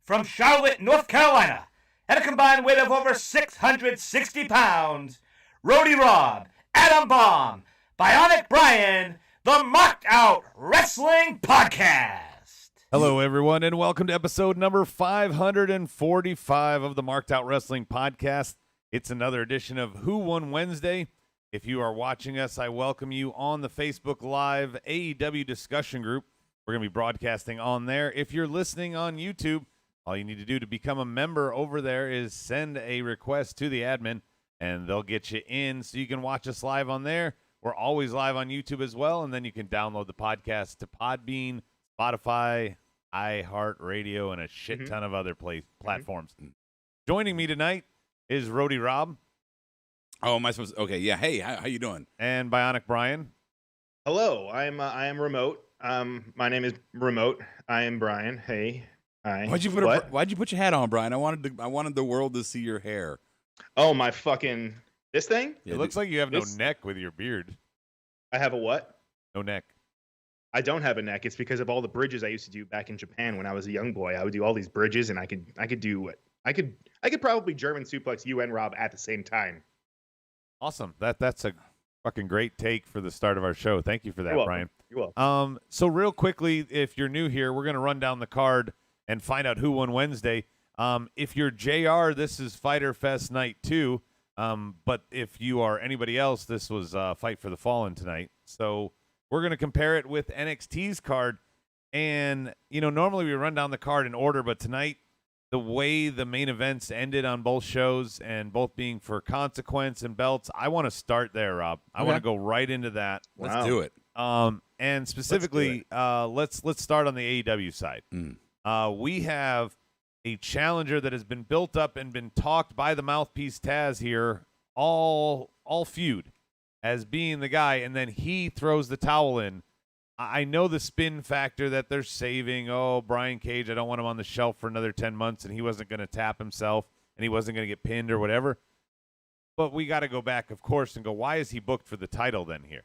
from Charlotte, North Carolina, at a combined weight of over 660 pounds, Rody Rob, Adam Bomb, Bionic Brian, the Marked Out Wrestling Podcast. Hello, everyone, and welcome to episode number 545 of the Marked Out Wrestling Podcast. It's another edition of Who Won Wednesday. If you are watching us, I welcome you on the Facebook Live AEW discussion group. We're going to be broadcasting on there. If you're listening on YouTube, all you need to do to become a member over there is send a request to the admin, and they'll get you in so you can watch us live on there. We're always live on YouTube as well, and then you can download the podcast to Podbean, Spotify, iHeartRadio, and a shit ton of other platforms. Joining me tonight is Rody Rob. Oh, am I supposed to? Okay, yeah. Hey, how you doing? And Bionic Brian. Hello, I am Remote. My name is Remote. I am Brian. Hey. Hi. Why'd you put your hat on, Brian? I wanted the world to see your hair. Oh, my fucking this thing? It looks like you have no neck with your beard. I have a what? No neck. I don't have a neck. It's because of all the bridges I used to do back in Japan when I was a young boy. I would do all these bridges, and I could do what I could probably German suplex you and Rob at the same time. Awesome. That's a fucking great take for the start of our show. Thank you for that, Brian. You're welcome. So real quickly, if you're new here, we're gonna run down the card and find out who won Wednesday. If you're JR, this is Fighter Fest Night 2. But if you are anybody else, this was Fight for the Fallen tonight. So we're going to compare it with NXT's card. And, normally we run down the card in order, but tonight, the way the main events ended on both shows and both being for consequence and belts, I want to start there, Rob. I want to go right into that. Let's do it. And specifically, let's start on the AEW side. We have a challenger that has been built up and been talked by the mouthpiece Taz here all feud as being the guy, and then he throws the towel in. I know the spin factor that they're saving. Oh, Brian Cage, I don't want him on the shelf for another 10 months, and he wasn't going to tap himself, and he wasn't going to get pinned or whatever. But we got to go back, of course, and go, why is he booked for the title then here?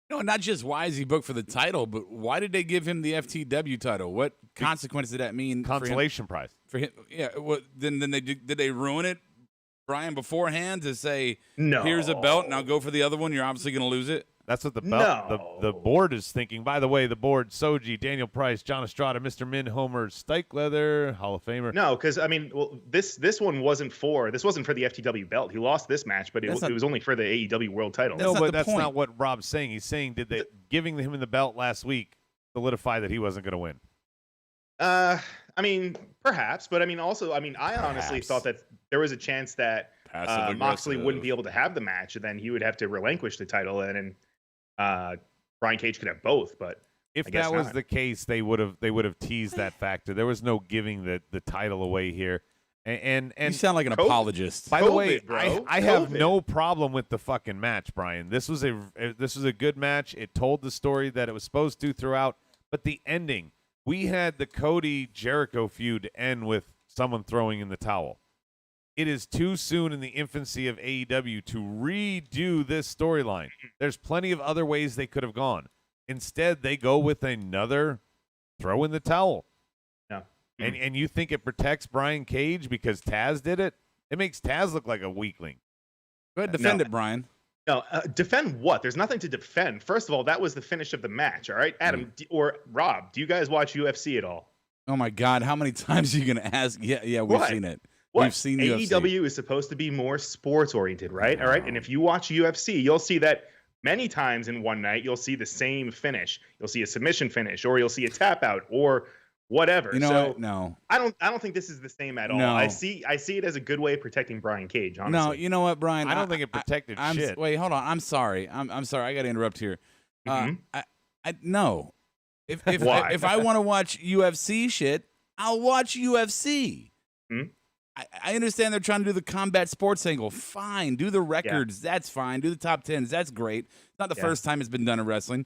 No, not just why is he booked for the title, but why did they give him the FTW title? What consequence did that mean? Consolation prize for him. Yeah. Then did they ruin it, Brian, beforehand to say, no, here's a belt, now go for the other one. You're obviously going to lose it. That's what the belt, the board is thinking. By the way, the board: Soji, Daniel Price, John Estrada, Mr. Min, Homer, Stikelether, Hall of Famer. No, because this one wasn't for the FTW belt. He lost this match, but it was only for the AEW World Title. No, but that's not what Rob's saying. He's saying giving him the belt last week solidify that he wasn't going to win? Perhaps, but I honestly thought that there was a chance that Moxley wouldn't be able to have the match, and then he would have to relinquish the title, and Brian Cage could have both. But if that was the case, they would have teased that factor. There was no giving the title away here. And you sound like an apologist. By the way, I have no problem with the fucking match, Brian. This was a good match. It told the story that it was supposed to throughout, but the ending, we had the Cody Jericho feud end with someone throwing in the towel. It is too soon in the infancy of AEW to redo this storyline. There's plenty of other ways they could have gone. Instead, they go with another throw in the towel. No. And you think it protects Brian Cage because Taz did it? It makes Taz look like a weakling. Go ahead, defend it, Brian. No, defend what? There's nothing to defend. First of all, that was the finish of the match, all right? Adam or Rob, do you guys watch UFC at all? Oh, my God. How many times are you going to ask? Yeah, we've seen it. What? We've seen AEW is supposed to be more sports-oriented, right? All right, and if you watch UFC, you'll see that many times in one night, you'll see the same finish. You'll see a submission finish, or you'll see a tap out, or whatever. No, I don't think this is the same at all. No. I see it as a good way of protecting Brian Cage. Honestly. No, you know what, Brian? I don't think it protected shit. Wait, hold on. I'm sorry. I'm sorry. I got to interrupt here. No. If I want to watch UFC shit, I'll watch UFC. I understand they're trying to do the combat sports angle. Fine. Do the records. Yeah. That's fine. Do the top 10s. That's great. It's not the first time it's been done in wrestling.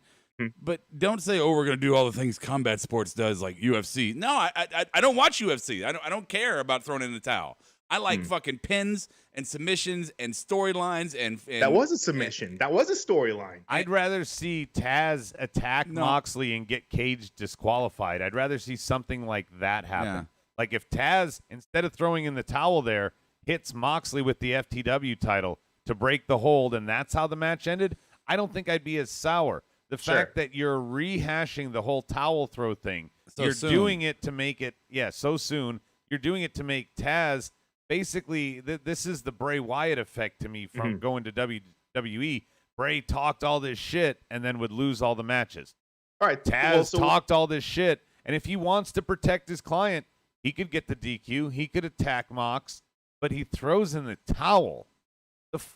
But don't say, oh, we're going to do all the things combat sports does like UFC. No, I don't watch UFC. I don't care about throwing in the towel. I like fucking pins and submissions and storylines and that was a submission. That was a storyline. I'd rather see Taz attack Moxley and get Cage disqualified. I'd rather see something like that happen. Like if Taz, instead of throwing in the towel there, hits Moxley with the FTW title to break the hold, and that's how the match ended, I don't think I'd be as sour. The fact that you're rehashing the whole towel throw thing, you're doing it to make it, so soon. You're doing it to make Taz, basically, this is the Bray Wyatt effect to me from going to WWE. Bray talked all this shit and then would lose all the matches. All right, Taz talked all this shit, and if he wants to protect his client, he could get the DQ, he could attack Mox, but he throws in the towel.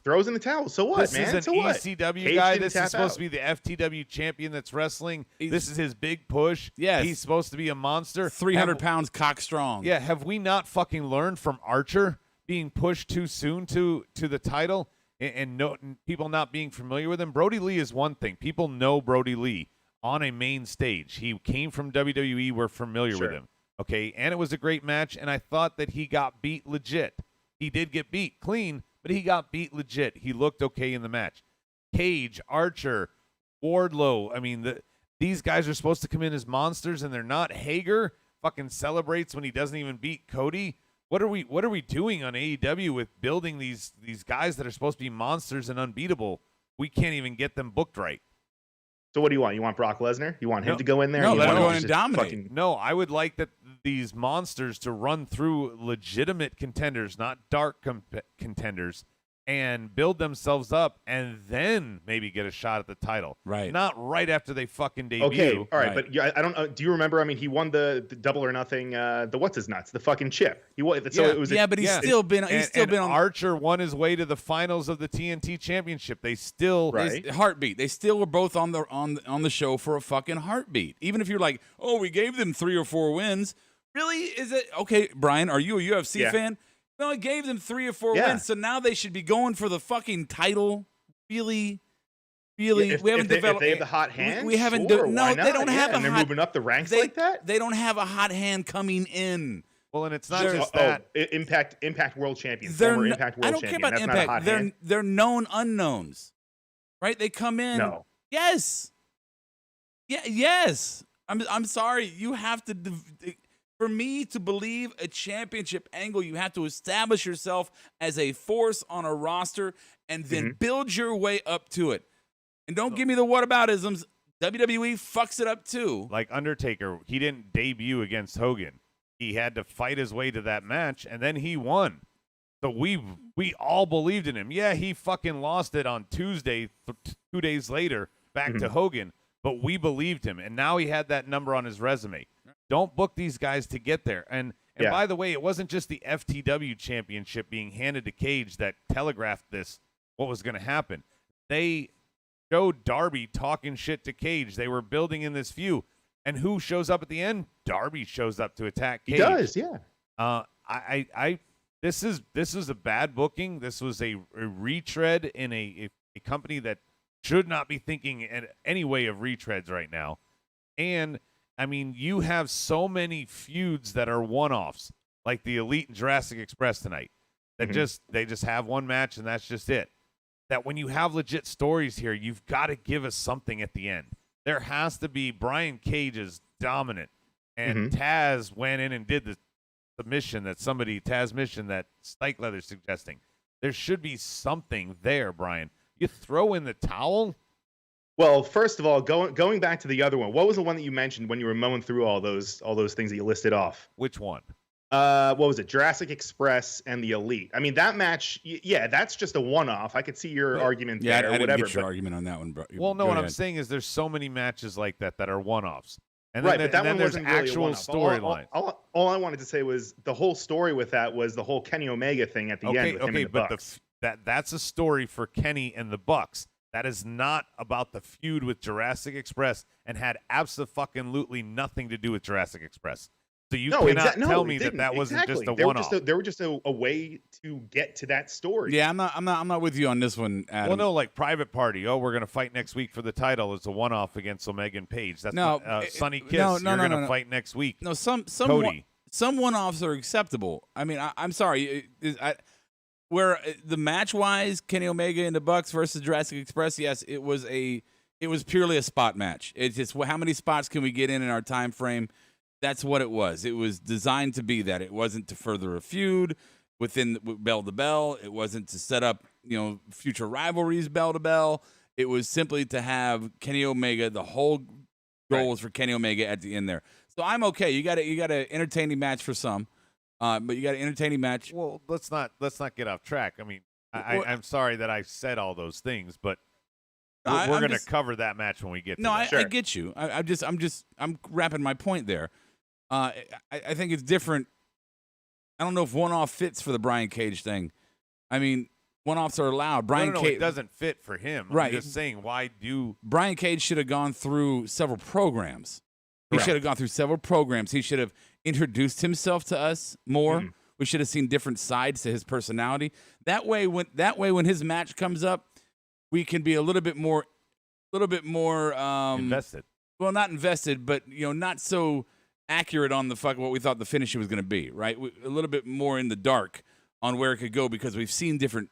Throws in the towel. So what, man? This is an ECW guy. This is supposed to be the FTW champion that's wrestling. This is his big push. Yes. He's supposed to be a monster. 300 pounds cock strong. Yeah, have we not fucking learned from Archer being pushed too soon to the title and people not being familiar with him? Brody Lee is one thing. People know Brody Lee on a main stage. He came from WWE. We're familiar with him. Okay, and it was a great match, and I thought that he got beat legit. He did get beat clean, but he got beat legit. He looked okay in the match. Cage, Archer, Wardlow. I mean, these guys are supposed to come in as monsters, and they're not. Hager fucking celebrates when he doesn't even beat Cody. What are we doing on AEW with building these guys that are supposed to be monsters and unbeatable? We can't even get them booked right. So what do you want? You want Brock Lesnar? You want him to go in there? No, let him go in and and dominate. No, I would like these monsters to run through legitimate contenders, not dark contenders, and build themselves up, and then maybe get a shot at the title. Right. Not right after they fucking debut. Okay, all right, but I don't. Do you remember? I mean, he won the Double or Nothing. The what's his nuts? The fucking chip. He won. So it was. But he's still been. He's still been on. Archer won his way to the finals of the TNT Championship. They still heartbeat. They still were both on the show for a fucking heartbeat. Even if you're like, oh, we gave them 3 or 4 wins. Really? Is it okay, Brian? Are you a UFC fan? No, I gave them 3 or 4 wins, so now they should be going for the fucking title. Really? We haven't developed. If they have the hot hand, we haven't. Sure, No, they don't have. And they're moving up the ranks like that. They don't have a hot hand coming in. Well, and it's not just that. Impact World Champion. Former Impact World Champion. I don't care about That's Impact. Not a hot hand. They're known unknowns, right? They come in. No. Yes. Yeah. Yes. I'm sorry. You have to. For me to believe a championship angle, you have to establish yourself as a force on a roster and then build your way up to it. And don't give me the whataboutisms. WWE fucks it up too. Like Undertaker, he didn't debut against Hogan. He had to fight his way to that match, and then he won. So we all believed in him. Yeah, he fucking lost it on Tuesday, 2 days later, back to Hogan, but we believed him, and now he had that number on his resume. Don't book these guys to get there. And by the way, it wasn't just the FTW championship being handed to Cage that telegraphed what was going to happen. They showed Darby talking shit to Cage. They were building in this feud. And who shows up at the end? Darby shows up to attack Cage. He does, yeah. This is a bad booking. This was a retread in a company that should not be thinking in any way of retreads right now. And I mean, you have so many feuds that are one-offs, like the Elite and Jurassic Express tonight. That they just have one match and that's just it. That when you have legit stories here, you've got to give us something at the end. There has to be. Brian Cage is dominant, and Taz went in and did the submission Taz mission that Stike Leather's suggesting. There should be something there, Brian. You throw in the towel. Well, first of all, going back to the other one, what was the one that you mentioned when you were mowing through all those things that you listed off? Which one? What was it? Jurassic Express and the Elite. I mean, that match, that's just a one-off. I could see your argument there. I didn't whatever, get your argument on that one, bro. Well, no, what I'm saying is there's so many matches like that are one-offs. And right, then, but that one there's wasn't really actual storyline. All I wanted to say was the whole story with that was the whole Kenny Omega thing at the end with him and the Bucks. That's a story for Kenny and the Bucks. That is not about the feud with Jurassic Express and had absolutely nothing to do with Jurassic Express. So you cannot tell me that wasn't just a one-off. They were just a way to get to that story. Yeah, I'm not with you on this one, Adam. Well, no, like Private Party. Oh, we're going to fight next week for the title. It's a one-off against Omega and Page. That's Sonny Kiss. You're going to fight next week. No, some one-offs are acceptable. I mean, I'm sorry. Where the match-wise, Kenny Omega and the Bucks versus Jurassic Express, yes, it was purely a spot match. It's just how many spots can we get in our time frame? That's what it was. It was designed to be that. It wasn't to further a feud within bell to bell. It wasn't to set up, future rivalries bell to bell. It was simply to have Kenny Omega. The whole goal was for Kenny Omega at the end there. So I'm okay. You got an entertaining match for some, but you got an entertaining match. Well, let's not get off track. I mean, I'm sorry that I said all those things, but we're going to cover that match when we get to that. I get you. I'm wrapping my point there. I think it's different. I don't know if one-off fits for the Brian Cage thing. I mean, one-offs are allowed. Brian Cage, it doesn't fit for him. Right. I'm just saying, why do Brian Cage should have gone through several programs. He should have gone through several programs. He should have introduced himself to us more. Mm. We should have seen different sides to his personality. That way, when his match comes up, we can be a little bit more invested. Well, not invested, but not so accurate on what we thought the finish was going to be. Right, a little bit more in the dark on where it could go because we've seen different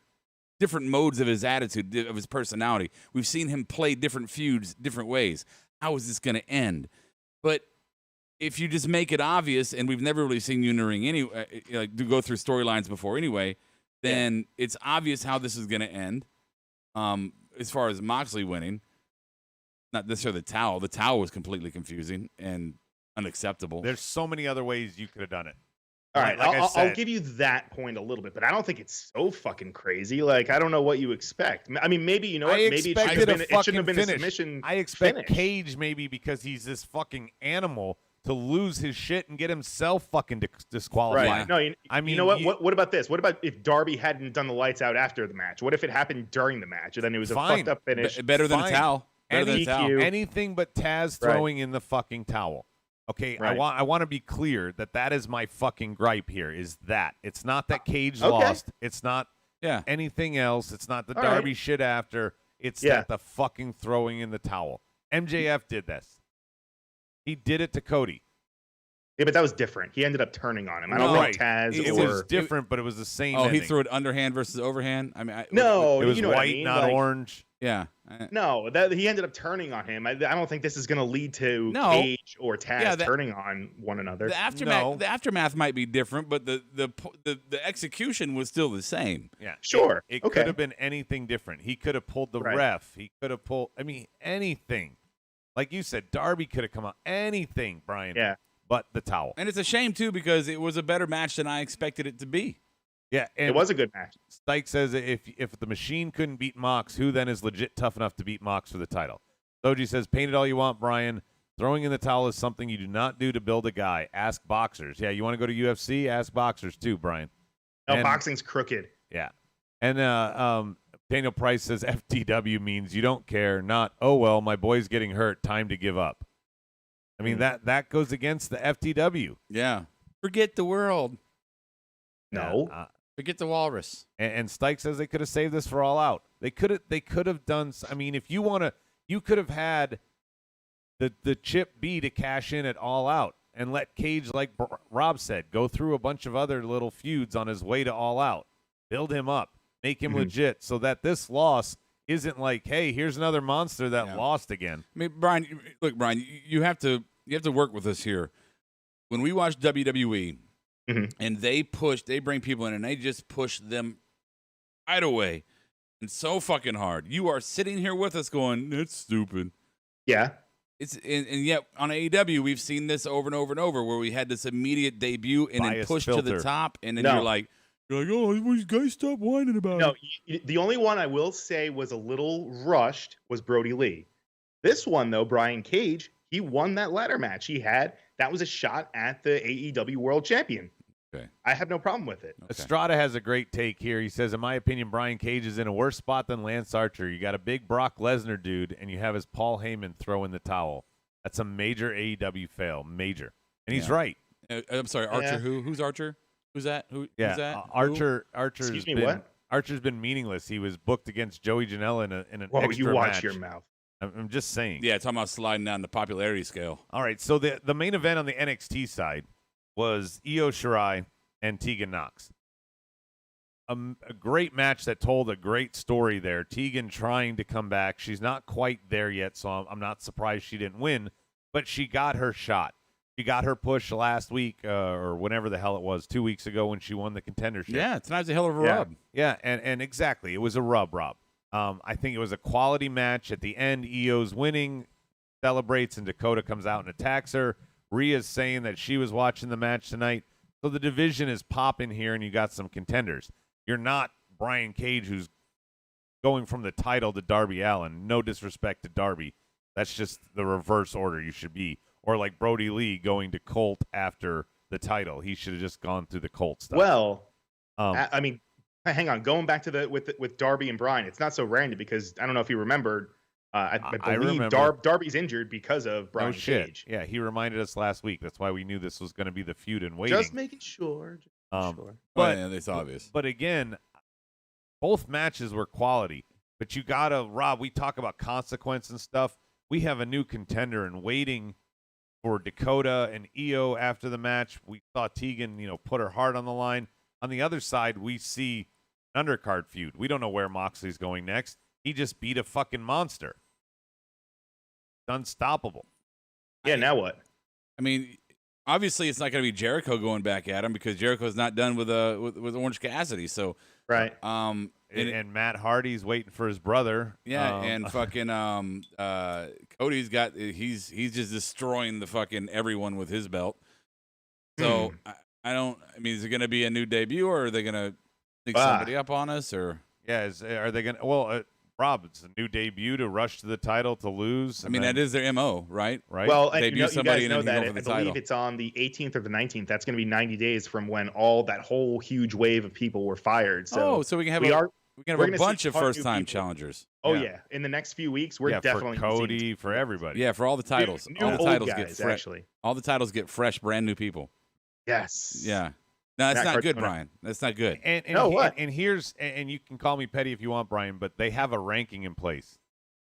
modes of his attitude, of his personality. We've seen him play different feuds different ways. How is this going to end? But if you just make it obvious, and we've never really seen you in the ring to go through storylines before anyway, then it's obvious how this is going to end. As far as Moxley winning, not necessarily the towel. The towel was completely confusing and unacceptable. There's so many other ways you could have done it. All right, I'll give you that point a little bit, but I don't think it's so fucking crazy. Like, I don't know what you expect. I mean, maybe, maybe it shouldn't have been a submission. I expect Cage maybe because he's this fucking animal to lose his shit and get himself fucking disqualified. Right. No, you know what? What about this? What about if Darby hadn't done the lights out after the match? What if it happened during the match and then it was a fucked up finish? Better than a towel. Anything but Taz throwing in the fucking towel. Okay, right. I want to be clear that is my fucking gripe here, is that. It's not that Cage lost. It's not anything else. It's not the Darby shit after. It's that the fucking throwing in the towel. MJF did this. He did it to Cody. Yeah, but that was different. He ended up turning on him. I don't think Taz it was different, but it was the same ending. He threw it underhand versus overhand? I mean, it was white, not orange. Yeah. No, he ended up turning on him. I don't think this is going to lead to Cage or Taz turning on one another. The aftermath might be different, but the execution was still the same. Yeah, sure. It could have been anything different. He could have pulled the ref. He could have pulled. I mean, anything. Like you said, Darby could have come out. Anything, Brian. Yeah. But the towel. And it's a shame too because it was a better match than I expected it to be. Yeah, and it was a good match. Stike says if the Machine couldn't beat Mox, who then is legit tough enough to beat Mox for the title? Soji says, paint it all you want, Brian. Throwing in the towel is something you do not do to build a guy. Ask boxers. Yeah, you want to go to UFC? Ask boxers too, Brian. No, boxing's crooked. Yeah. And Daniel Price says FTW means you don't care, not, oh, well, my boy's getting hurt, time to give up. I mean, that goes against the FTW. Yeah. Forget the world. No. Forget the walrus. And Stike says they could have saved this for All Out. They could have done. I mean, if you want to, you could have had the Chip B to cash in at All Out and let Cage, like Rob said, go through a bunch of other little feuds on his way to All Out. Build him up, make him legit, so that this loss isn't like, hey, here's another monster that lost again. I mean, Brian, you have to work with us here. When we watch WWE. And they bring people in, and they just push them right away, and so fucking hard. You are sitting here with us, going, "That's stupid." Yeah, and yet on AEW we've seen this over and over and over, where we had this immediate debut and then push to the top, and then you're like, "Oh, these guys stop whining about it." No, the only one I will say was a little rushed was Brody Lee. This one though, Brian Cage, he won that ladder match. That was a shot at the AEW World Champion. Okay. I have no problem with it. Okay. Estrada has a great take here. He says, in my opinion, Brian Cage is in a worse spot than Lance Archer. You got a big Brock Lesnar dude, and you have his Paul Heyman throw in the towel. That's a major AEW fail. Major. And he's right. I'm sorry, Archer who? Who's Archer? Who's that? Who's that? Archer's been meaningless. He was booked against Joey Janela in an extra you watch match. Your mouth. I'm just saying. Yeah, talking about sliding down the popularity scale. All right, so the main event on the NXT side was Io Shirai and Tegan Nox. A great match that told a great story there. Tegan trying to come back. She's not quite there yet, so I'm not surprised she didn't win, but she got her shot. She got her push last week or whenever the hell it was, 2 weeks ago when she won the contendership. Yeah, tonight's a hell of a rub. Yeah, and exactly. It was a rub, Rob. I think it was a quality match. At the end, Io's winning, celebrates, and Dakota comes out and attacks her. Rhea's saying that she was watching the match tonight. So the division is popping here, and you got some contenders. You're not Brian Cage, who's going from the title to Darby Allin. No disrespect to Darby. That's just the reverse order you should be. Or like Brody Lee going to Colt after the title. He should have just gone through the Colt stuff. Well, I mean, hang on. Going back to with Darby and Bryan, it's not so random because I don't know if you remembered. I believe remember. Darby's injured because of Brian Cage. Yeah, he reminded us last week. That's why we knew this was going to be the feud in waiting. Just making sure. But it's obvious. But again, both matches were quality. But you gotta, Rob. We talk about consequence and stuff. We have a new contender in waiting for Dakota and Io after the match. We saw Tegan, put her heart on the line. On the other side, we see an undercard feud. We don't know where Moxley's going next. He just beat a fucking monster. Unstoppable. Yeah, now what? I mean, obviously it's not going to be Jericho going back at him because Jericho's not done with Orange Cassidy. So right. And Matt Hardy's waiting for his brother. Yeah, and fucking Cody's got he's just destroying the fucking everyone with his belt. So I mean, is it going to be a new debut or are they going to sneak somebody up on us or? Yeah, are they going to? Well, Rob, it's a new debut to rush to the title to lose. I mean, that is their MO, right? Right. Well, debut somebody you guys know and then that. go for the I believe title. it's on the 18th or the 19th. That's going to be 90 days from when all that whole huge wave of people were fired. So so we can have a bunch of first-time challengers. Oh yeah, in the next few weeks, we're definitely for Cody, for everybody. Yeah, for all the titles. New all the old titles guys, get fresh. actually. All the titles get fresh, brand new people. Yes. Yeah. No, that's Matt not good, Cardona. Brian. That's not good. And what? And here's and you can call me petty if you want, Brian, but they have a ranking in place.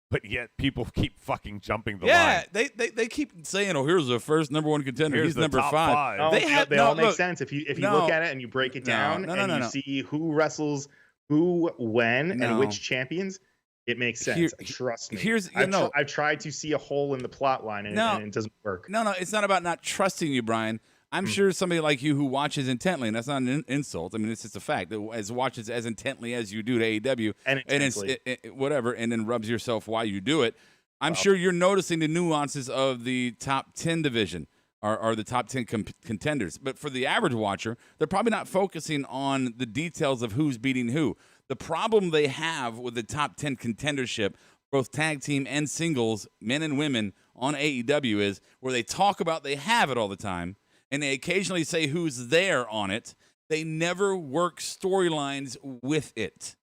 But yet people keep fucking jumping the line. Yeah, they keep saying, "Oh, here's the first number one contender. Here's He's the number top 5." No, they all make sense if you no. look at it and you break it down and you see who wrestles who, when, and which champions. It makes sense. Trust me. I've tried to see a hole in the plot line and it doesn't work. No, it's not about not trusting you, Brian. I'm sure somebody like you who watches intently, and that's not an insult. I mean, it's just a fact. That watches as intently as you do to AEW, and it's whatever, and then rubs yourself while you do it. I'm sure you're noticing the nuances of the top 10 division or the top 10 contenders. But for the average watcher, they're probably not focusing on the details of who's beating who. The problem they have with the top 10 contendership, both tag team and singles, men and women on AEW, is where they talk about they have it all the time, and they occasionally say who's there on it. They never work storylines with it.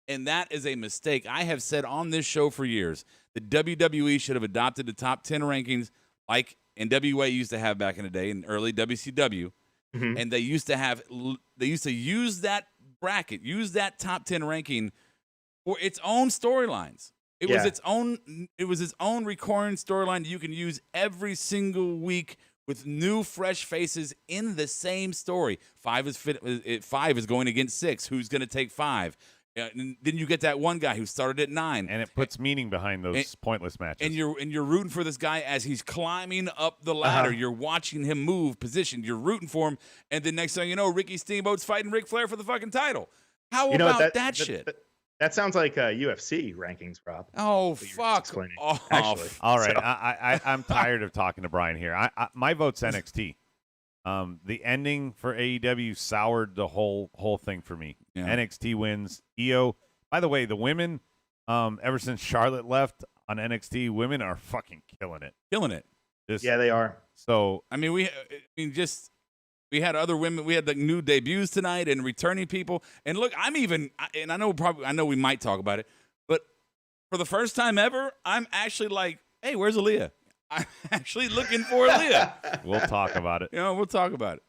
And that is a mistake. I have said on this show for years that WWE should have adopted the top 10 rankings like NWA used to have back in the day in early WCW. Mm-hmm. And they used to use that bracket, use that top 10 ranking for its own storylines. It was its own recurring storyline you can use every single week with new, fresh faces in the same story. 5 is going against 6. Who's going to take 5? Then you get that one guy who started at 9, and it puts meaning behind those pointless matches. And you're rooting for this guy as he's climbing up the ladder. You're watching him move, position. You're rooting for him, and the next thing you know, Ricky Steamboat's fighting Ric Flair for the fucking title. How about that shit? That sounds like UFC rankings, Rob. Oh, fuck. Actually. All right. I'm tired of talking to Brian here. My vote's NXT. The ending for AEW soured the whole thing for me. Yeah. NXT wins. Io. By the way, the women, ever since Charlotte left on NXT, women are fucking killing it. Yeah, they are. So we had other women. We had the new debuts tonight and returning people. And look, I know we might talk about it, but for the first time ever, I'm actually like, hey, where's Aaliyah? I'm actually looking for Aaliyah. We'll talk about it. We'll talk about it.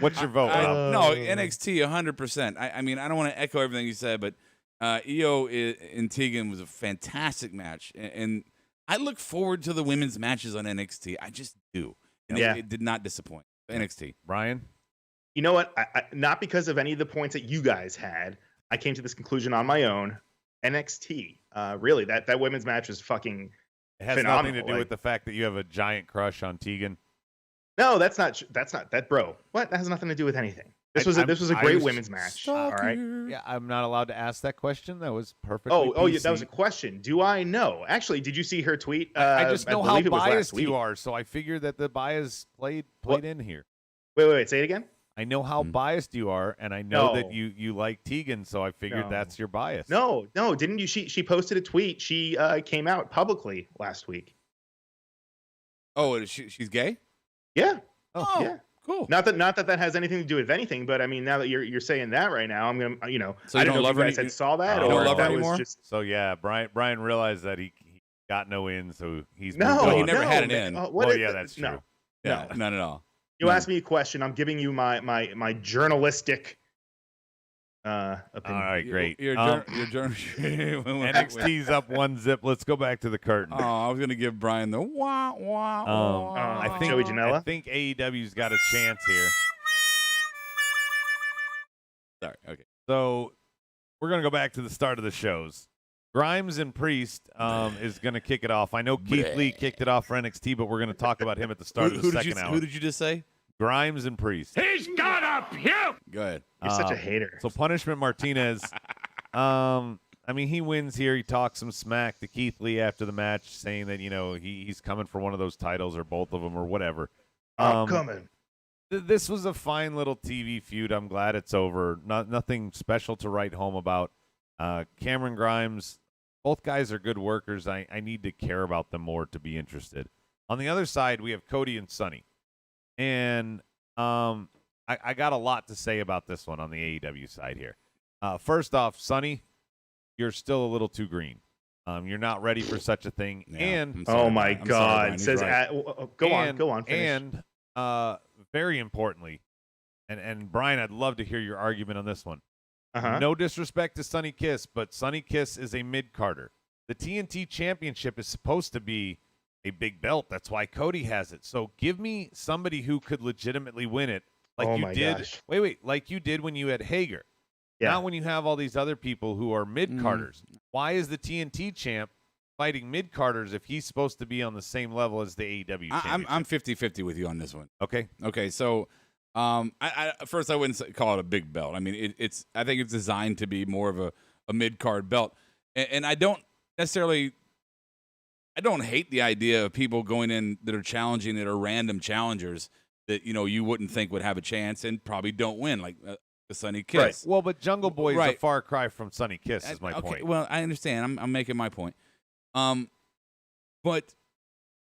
What's your vote, Rob? No, NXT 100%. I mean, I don't want to echo everything you said, but Io and Tegan was a fantastic match. And I look forward to the women's matches on NXT. I just do. It did not disappoint. NXT. Brian? You know what? Not because of any of the points that you guys had. I came to this conclusion on my own. NXT. Really, that women's match was fucking It has phenomenal. nothing to do with the fact that you have a giant crush on Tegan. No, that's not that, bro. What? That has nothing to do with anything. This was a great women's match. All right. Yeah, I'm not allowed to ask that question. That was perfect. Yeah, that was a question. Do I know? Actually, did you see her tweet? I just know how biased you are, so I figured that the bias played in here. Wait. Say it again. I know how biased you are, and I know that you like Tegan, so I figured that's your bias. No, didn't you? She posted a tweet. She came out publicly last week. Oh, she's gay? Yeah. Oh, yeah. Cool. Not that has anything to do with anything, but I mean, now that you're saying that right now, I'm gonna, So I don't know if you guys had saw that, or don't love her that anymore? was just. So yeah, Brian realized that he got no in, so he's he never had an in. That's true. No. Yeah, none at all. You asked me a question. I'm giving you my journalistic opinion. All right, great. Your NXT's up 1-0. Let's go back to the curtain. Oh, I was gonna give Brian the wah wah. I think Joey Janela? I think AEW's got a chance here. Sorry. Okay. So we're gonna go back to the start of the shows. Grimes and Priest is going to kick it off. I know Keith Lee kicked it off for NXT, but we're going to talk about him at the start of the second hour. Who did you just say? Grimes and Priest. He's gonna puke. Go ahead. You're such a hater. So Punishment Martinez, I mean, he wins here. He talks some smack to Keith Lee after the match, saying that, he's coming for one of those titles or both of them or whatever. I'm coming. This was a fine little TV feud. I'm glad it's over. Nothing special to write home about. Cameron Grimes, both guys are good workers. I need to care about them more to be interested. On the other side, we have Cody and Sonny. And I got a lot to say about this one on the AEW side here. First off, Sonny, you're still a little too green. You're not ready for such a thing. Yeah, and oh my God, Brian, says right. go on. Finish. And very importantly, and Brian, I'd love to hear your argument on this one. No disrespect to Sonny Kiss, but Sonny Kiss is a mid-carder. The TNT Championship is supposed to be a big belt. That's why Cody has it. So give me somebody who could legitimately win it, like you did. Gosh. Wait, like you did when you had Hager. Yeah. Not when you have all these other people who are mid-carders. Why is the TNT champ fighting mid-carders if he's supposed to be on the same level as the AEW championship? I'm 50-50 with you on this one. Okay. Okay, so first I wouldn't call it a big belt. I mean, I think it's designed to be more of a mid-card belt. And I don't necessarily – I don't hate the idea of people going in that are challenging that are random challengers that, you wouldn't think would have a chance and probably don't win, like the Sonny Kiss. Right. Well, but Jungle Boy is a far cry from Sonny Kiss is my point. Well, I understand. I'm making my point. But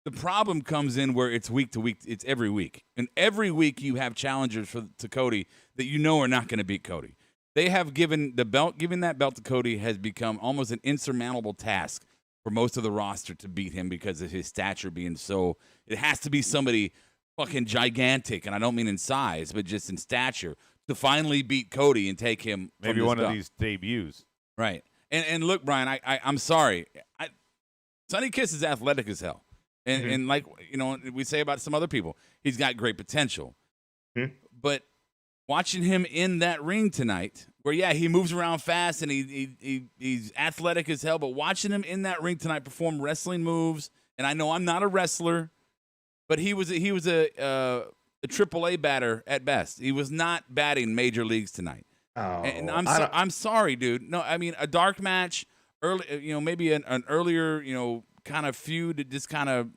the problem comes in where it's week to week. It's every week. And every week you have challengers to Cody that are not going to beat Cody. They have giving that belt to Cody has become almost an insurmountable task for most of the roster to beat him because of his stature being so. It has to be somebody fucking gigantic, and I don't mean in size, but just in stature, to finally beat Cody and take him. Maybe one of these debuts. Right. And look, Brian, I'm sorry. Sonny Kiss is athletic as hell. And like, we say about some other people, he's got great potential. But watching him in that ring tonight, where, he moves around fast and he's athletic as hell, but watching him in that ring tonight perform wrestling moves, and I know I'm not a wrestler, but he was a AAA batter at best. He was not batting major leagues tonight. Oh, and I'm sorry, dude. No, I mean, a dark match, early, maybe an earlier, kind of feud that just kind of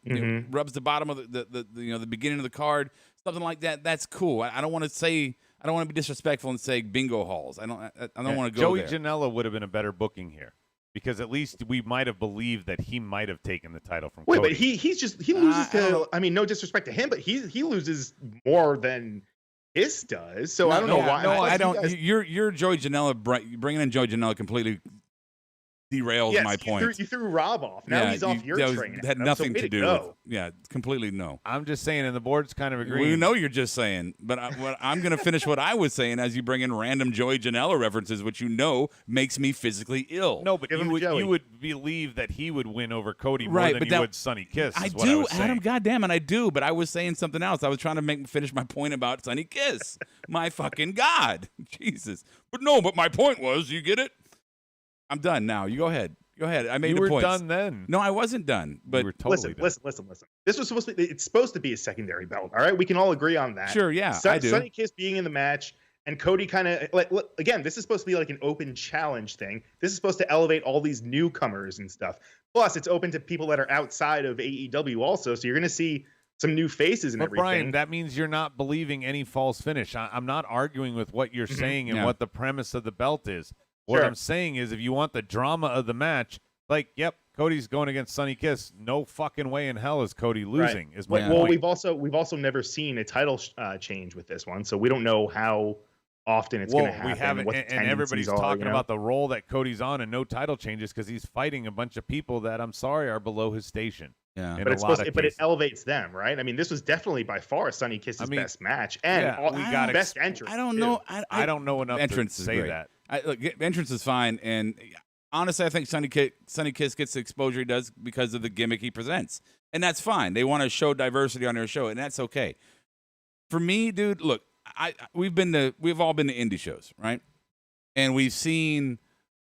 rubs the bottom of the beginning of the card, something like that. That's cool. I don't want to be disrespectful and say bingo halls. I don't want to go there. Joey Janela would have been a better booking here because at least we might have believed that he might have taken the title from Cody. But he loses to. I mean, no disrespect to him, but he loses more than Kiss does. So I don't know why. No, I don't. You're Joey Janela. Bringing in Joey Janela completely derails my point. You threw Rob off. Now he's off your train. Had nothing to do with. Yeah, completely no. I'm just saying, and the board's kind of agreeing. We know you're just saying, but I'm going to finish what I was saying as you bring in random Joey Janela references, which makes me physically ill. No, but you would believe that he would win over Cody more than you would Sonny Kiss. I do, Adam. Goddamn it, I do. But I was saying something else. I was trying to finish my point about Sonny Kiss. My fucking God, Jesus. But my point was, you get it. I'm done now. You go ahead. Go ahead. I made you the were points. done then. No, I wasn't done. But you were totally done. Listen. This was supposed to be. It's supposed to be a secondary belt. All right, we can all agree on that. Sure, yeah, I do. Sonny Kiss being in the match and Cody kind of again. This is supposed to be like an open challenge thing. This is supposed to elevate all these newcomers and stuff. Plus, it's open to people that are outside of AEW also. So you're going to see some new faces and but everything. Brian, that means you're not believing any false finish. I'm not arguing with what you're saying and what the premise of the belt is. What I'm saying is, if you want the drama of the match, like, yep, Cody's going against Sonny Kiss. No fucking way in hell is Cody losing. Right. Is my point. Well, we've also never seen a title change with this one, so we don't know how often it's going to happen. We haven't, and everybody's talking about the role that Cody's on, and no title changes because he's fighting a bunch of people that, I'm sorry, are below his station. Yeah, but it elevates them, right? I mean, this was definitely by far Sonny Kiss's best match, and we got best entrance. I don't know. I don't know enough to say that. Look, entrance is fine, and honestly, I think Sonny Kiss gets the exposure he does because of the gimmick he presents, and that's fine. They want to show diversity on their show, and that's okay. For me, dude, look, we've all been to indie shows, right? And we've seen,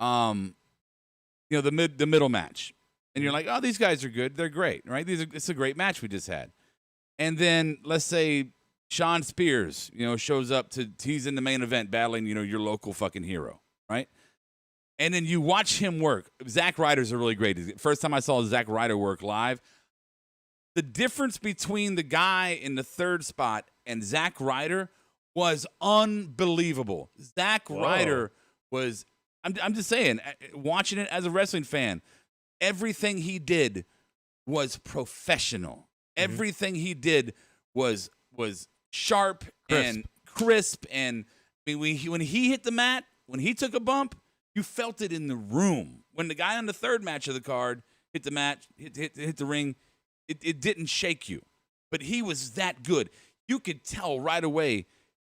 the middle match. And you're like, oh, these guys are good. They're great, right? It's a great match we just had. And then let's say Sean Spears, shows up he's in the main event battling, your local fucking hero, right? And then you watch him work. Zack Ryder's a really great. First time I saw Zack Ryder work live, the difference between the guy in the third spot and Zack Ryder was unbelievable. Zack Ryder was, I'm just saying, watching it as a wrestling fan, everything he did was professional. Everything he did was sharp and crisp. And I mean, when he hit the mat, when he took a bump, you felt it in the room. When the guy on the third match of the card hit the mat, hit the ring, it didn't shake you. But he was that good. You could tell right away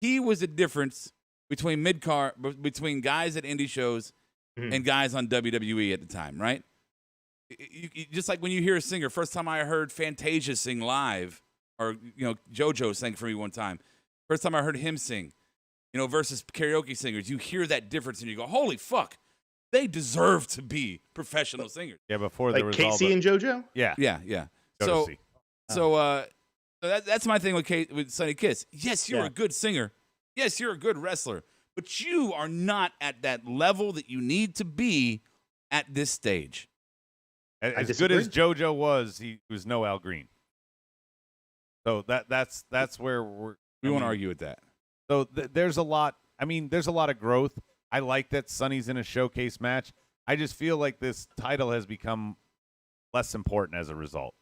he was a difference between between guys at indie shows and guys on WWE at the time, right? You, just like when you hear a singer, first time I heard Fantasia sing live, or JoJo sang for me one time. First time I heard him sing, versus karaoke singers, you hear that difference and you go, "Holy fuck, they deserve to be professional singers." Yeah, before like there was Casey and JoJo. Yeah. So that's my thing with Sonny Kiss. Yes, you're a good singer. Yes, you're a good wrestler, but you are not at that level that you need to be at this stage. As good as JoJo was, he was no Al Green. So that's where we won't argue with that. So there's a lot. I mean, there's a lot of growth. I like that Sonny's in a showcase match. I just feel like this title has become less important as a result.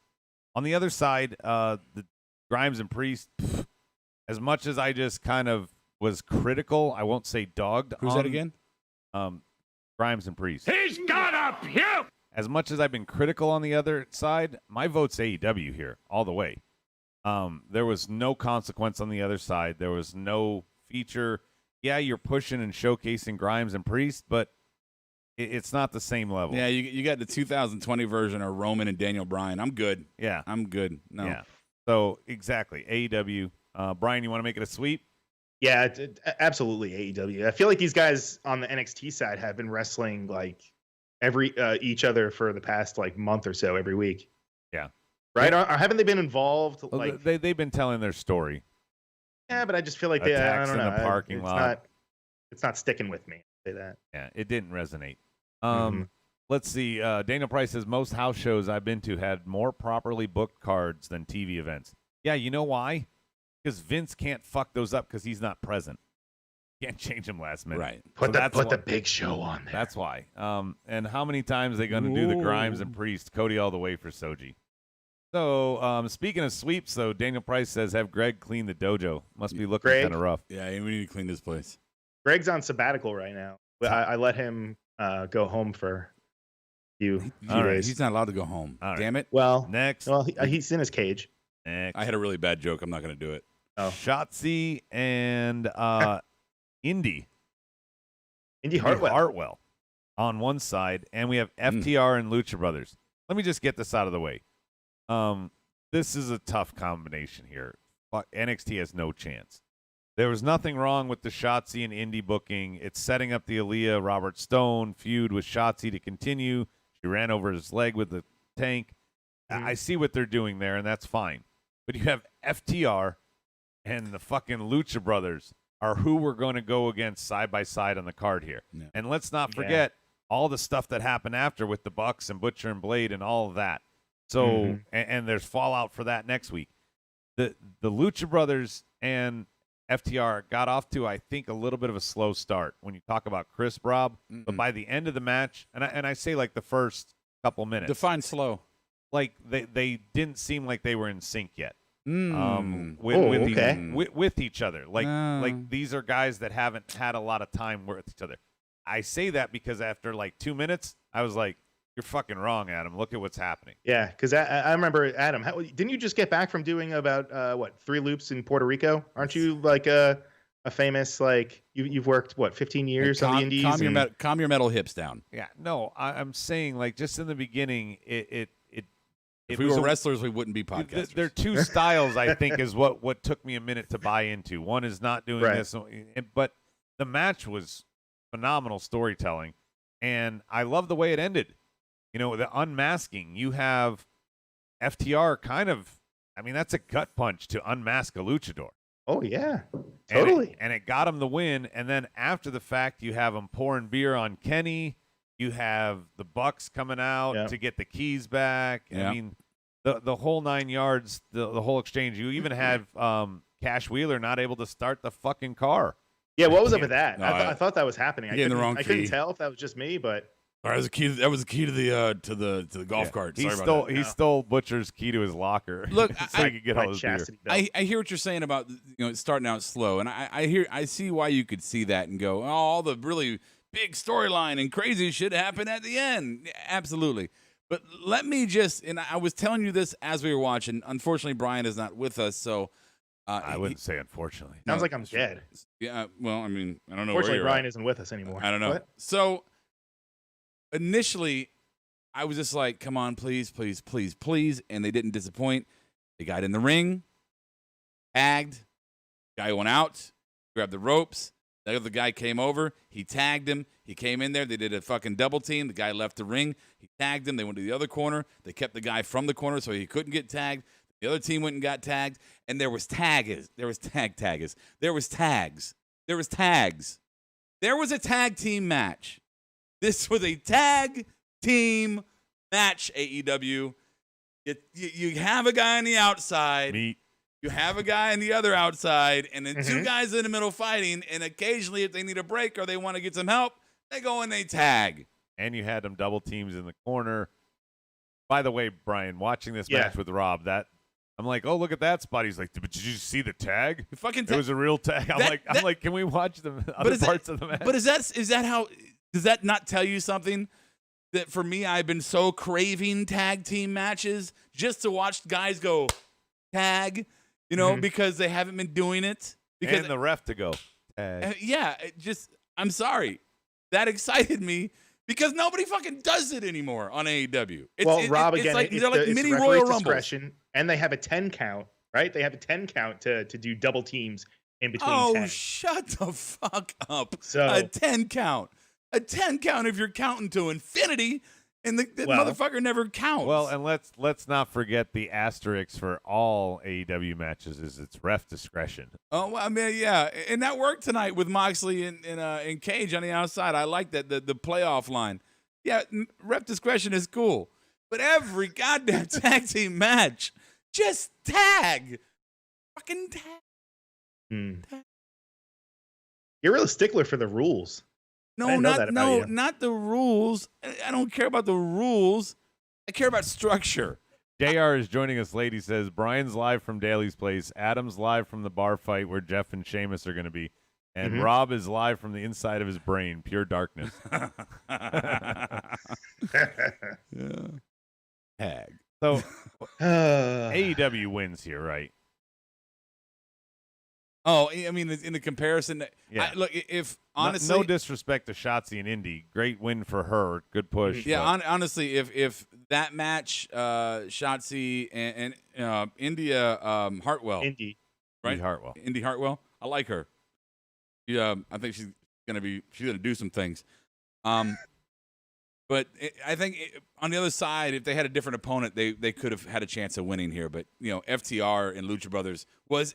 On the other side, the Grimes and Priest, as much as I just kind of was critical, I won't say dogged. Who's that again? Grimes and Priest. He's gonna puke! As much as I've been critical on the other side, my vote's AEW here, all the way. There was no consequence on the other side. There was no feature. Yeah, you're pushing and showcasing Grimes and Priest, but it's not the same level. Yeah, you got the 2020 version of Roman and Daniel Bryan. I'm good. Yeah. I'm good. No. Yeah. So, exactly. AEW. Brian, you want to make it a sweep? Yeah, absolutely AEW. I feel like these guys on the NXT side have been wrestling like each other for the past like month or so every week. Yeah. Right? Haven't they been involved? Well, like they've been telling their story. Yeah, but I just feel like I don't know. In the parking lot. It's not sticking with me. I'll say that. Yeah, it didn't resonate. Let's see. Daniel Price says most house shows I've been to had more properly booked cards than TV events. Yeah, you know why? Because Vince can't fuck those up because he's not present. Can't change them last minute. Right. Put the big show on there. That's why. And how many times are they going to do the Grimes and Priest, Cody all the way for Soji? So, speaking of sweeps, though, Daniel Price says have Greg clean the dojo. Must be looking kind of rough. Yeah, we need to clean this place. Greg's on sabbatical right now. I let him go home for a few days. He's not allowed to go home. Damn it. Well, next. Well, he's in his cage. Next. I had a really bad joke. I'm not going to do it. Oh. Shotzi and Indy Hartwell on one side, and we have FTR and Lucha Brothers. Let me just get this out of the way. This is a tough combination here. NXT has no chance. There was nothing wrong with the Shotzi and Indy booking. It's setting up the Aaliyah Robert Stone feud with Shotzi to continue. He ran over his leg with the tank. I see what they're doing there, and that's fine. But you have FTR and the fucking Lucha Brothers are who we're going to go against side by side on the card here. Yeah. And let's not forget all the stuff that happened after with the Bucks and Butcher and Blade and all of that. So, and there's fallout for that next week. The Lucha Brothers and FTR got off to, I think, a little bit of a slow start when you talk about Chris, Rob. But by the end of the match, and I say like the first couple minutes. Define slow. Like they didn't seem like they were in sync yet. With each other. Like these are guys that haven't had a lot of time with each other. I say that because after like 2 minutes, I was like, you're fucking wrong, Adam. Look at what's happening. Yeah, because I remember, Adam, didn't you just get back from doing about 3 loops in Puerto Rico? Aren't you like a famous, like you've worked 15 years on the indies? Calm your metal hips down. Yeah, no, I'm saying like just in the beginning, if we were wrestlers, we wouldn't be podcasters. There are two styles, I think, is what took me a minute to buy into. One is not doing this, but the match was phenomenal storytelling, and I love the way it ended. You know, the unmasking. You have FTR kind of, I mean, that's a gut punch to unmask a luchador. Oh, yeah, totally. And it got him the win, and then after the fact, you have him pouring beer on Kenny. You have the Bucks coming out to get the keys back. Yep. I mean, the whole 9 yards, the whole exchange. You even had Cash Wheeler not able to start the fucking car. Yeah, what was up with that? No, I thought that was happening. I couldn't tell if that was just me, but that was the key. That was the key to the golf cart. He stole Butcher's key to his locker. Look, so he could get all his beer. I hear what you're saying about starting out slow, and I see why you could see that and go, all the really big storyline and crazy shit happened at the end. Absolutely. But let me and I was telling you this as we were watching. Unfortunately, Brian is not with us, so I wouldn't say unfortunately. Sounds like I'm dead. Yeah, well, I mean, I don't know. Unfortunately, Brian isn't with us anymore. I don't know. What? So initially, I was just like, come on, please, please, please, please. And they didn't disappoint. They got in the ring, tagged. Guy went out, grabbed the ropes. The other guy came over. He tagged him. He came in there. They did a fucking double team. The guy left the ring. He tagged him. They went to the other corner. They kept the guy from the corner so he couldn't get tagged. The other team went and got tagged. And there was tags. There was tags. There was tags. There was a tag team match. This was a tag team match, AEW. You have a guy on the outside. Me. You have a guy on the other outside, and then two guys in the middle fighting, and occasionally if they need a break or they want to get some help, they go and they tag. And you had them double teams in the corner. By the way, Brian, watching this match with Rob, I'm like, oh, look at that spot. He's like, but did you see the tag? It was a real tag. I'm like, can we watch the other parts of the match? But is that how? Does that not tell you something? That for me, I've been so craving tag team matches just to watch guys go tag. Because they haven't been doing it. And the ref to go tag. I'm sorry. That excited me because nobody fucking does it anymore on AEW. Rob, again, they're like mini Royal Rumbles. And they have a 10 count, right? They have a 10 count to do double teams in between tags. Shut the fuck up. A 10 count. A 10 count if you're counting to infinity. And the motherfucker never counts. Well, and let's not forget the asterisk for all AEW matches is it's ref discretion. Oh, well, I mean, yeah, and that worked tonight with Moxley and Cage on the outside. I like that the playoff line. Yeah, ref discretion is cool, but every goddamn tag team match, just tag, fucking tag. Tag. You're a real stickler for the rules. No, not the rules. I don't care about the rules. I care about structure. JR is joining us late. He says, Brian's live from Daly's place. Adam's live from the bar fight where Jeff and Sheamus are going to be. And Rob is live from the inside of his brain. Pure darkness. Tag. So, AEW wins here, right? Oh, I mean, in the comparison, look, if honestly, no disrespect to Shotzi and Indy, great win for her, good push. Yeah, honestly, if that match, Shotzi and India Hartwell, Indy Hartwell, I like her. Yeah, I think she's gonna do some things. But But I think on the other side, if they had a different opponent, they could have had a chance of winning here. But FTR and Lucha Brothers was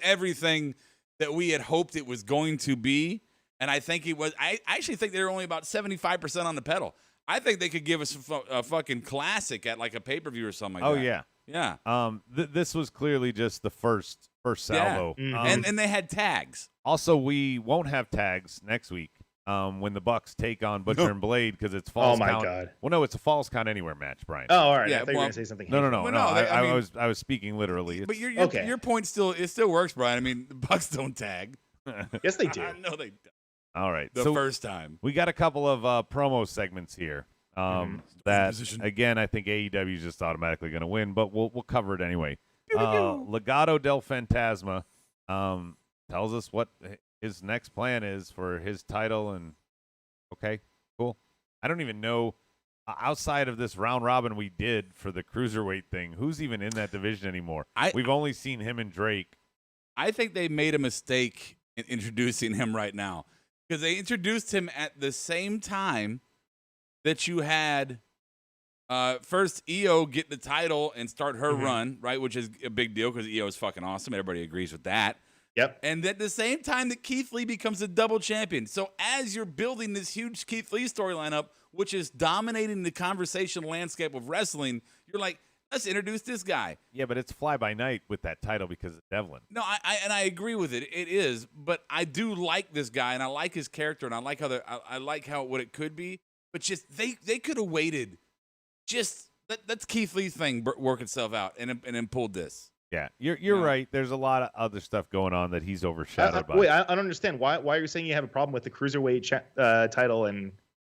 everything that we had hoped it was going to be, and I think it was. I actually think they're only about 75% on the pedal. I think they could give us a fucking classic at like a pay-per-view or something like that. Yeah. This was clearly just the first salvo. Yeah. And they had tags. Also, we won't have tags next week when the Bucks take on Butcher and Blade because it's Falls Count. Oh my God. Well, no, it's a Falls Count Anywhere match, Brian. Oh, all right. I thought you were going to say something. No. Well, no, I was speaking literally. But your point still works, Brian. I mean, the Bucks don't tag. Yes, they do. No, they don't. All right. The first time. We got a couple of promo segments here. That again, I think AEW is just automatically going to win, but we'll cover it anyway. Legado del Fantasma tells us what his next plan is for his title, and okay, cool. I don't even know outside of this round robin we did for the cruiserweight thing, who's even in that division anymore. We've only seen him and Drake. I think they made a mistake in introducing him right now because they introduced him at the same time that you had first EO get the title and start her run, right, which is a big deal because EO is fucking awesome. Everybody agrees with that. Yep. And at the same time that Keith Lee becomes a double champion. So as you're building this huge Keith Lee storyline up, which is dominating the conversation landscape of wrestling, you're like, let's introduce this guy. Yeah, but it's fly by night with that title because of Devlin. No, I agree with it. It is, but I do like this guy and I like his character and I like how what it could be. But just they could have waited. Just let's Keith Lee's thing work itself out and then pulled this. Yeah, you're right. There's a lot of other stuff going on that he's overshadowed by. Wait, I don't understand. Why are you saying you have a problem with the cruiserweight title and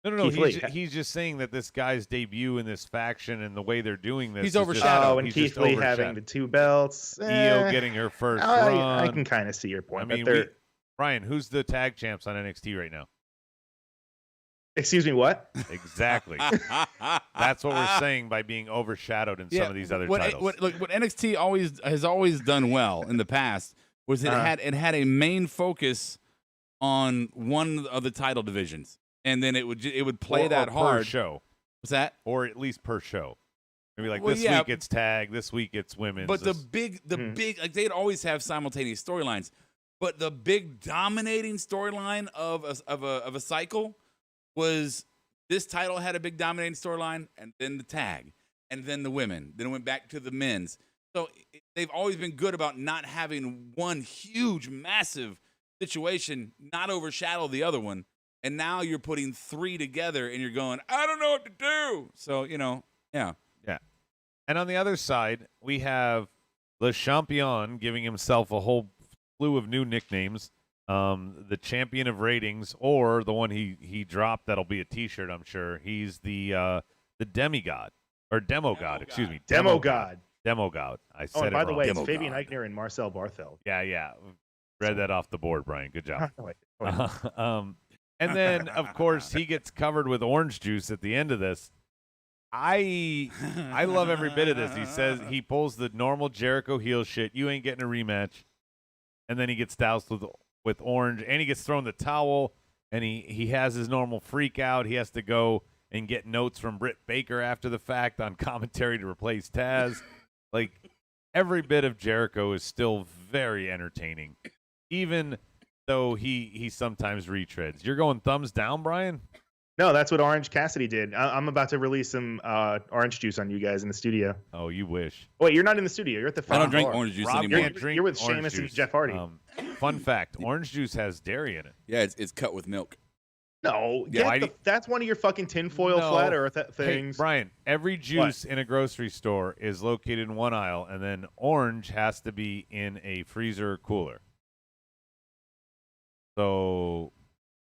No. He's just saying that this guy's debut in this faction and the way they're doing this. He's overshadowed. And Keith Lee having the two belts. EO getting her first run. I can kind of see your point. I mean, Brian, who's the tag champs on NXT right now? Excuse me, what? Exactly. That's what we're saying by being overshadowed in some of these other titles. What NXT has always done well in the past was it had a main focus on one of the title divisions, and then it would play that hard per show. What's that? Or at least per show. Maybe like this week it's tag, this week it's women's. But the big like they'd always have simultaneous storylines, but the big dominating storyline of a cycle was this title had a big dominating storyline, and then the tag, and then the women. Then it went back to the men's. So they've always been good about not having one huge, massive situation not overshadow the other one. And now you're putting three together, and you're going, I don't know what to do. So, yeah. Yeah. And on the other side, we have Le Champion giving himself a whole slew of new nicknames. The champion of ratings, or the one he dropped that'll be a T-shirt, I'm sure. He's the demigod or demogod. Excuse me, demogod. Demogod. I said and by the way, Demogod. it's Fabian Eichner and Marcel Barthel. Yeah. Read that off the board, Brian. Good job. Wait. And then of course he gets covered with orange juice at the end of this. I love every bit of this. He says he pulls the normal Jericho heel shit. You ain't getting a rematch, and then he gets doused with orange, and he gets thrown the towel, and he has his normal freak out. He has to go and get notes from Britt Baker after the fact on commentary to replace Taz. Like, every bit of Jericho is still very entertaining, even though he sometimes retreads. You're going thumbs down, Brian? No, that's what Orange Cassidy did. I'm about to release some orange juice on you guys in the studio. Oh, you wish. Wait, you're not in the studio. You're at the I don't drink bar. orange juice Rob anymore. can't drink You're with orange Sheamus and juice. Jeff Hardy. Fun fact, orange juice has dairy in it. Yeah, it's cut with milk. No, Yeah. that's one of your fucking tinfoil flat earth things. Hey, Brian, every juice in a grocery store is located in one aisle, and then orange has to be in a freezer cooler. So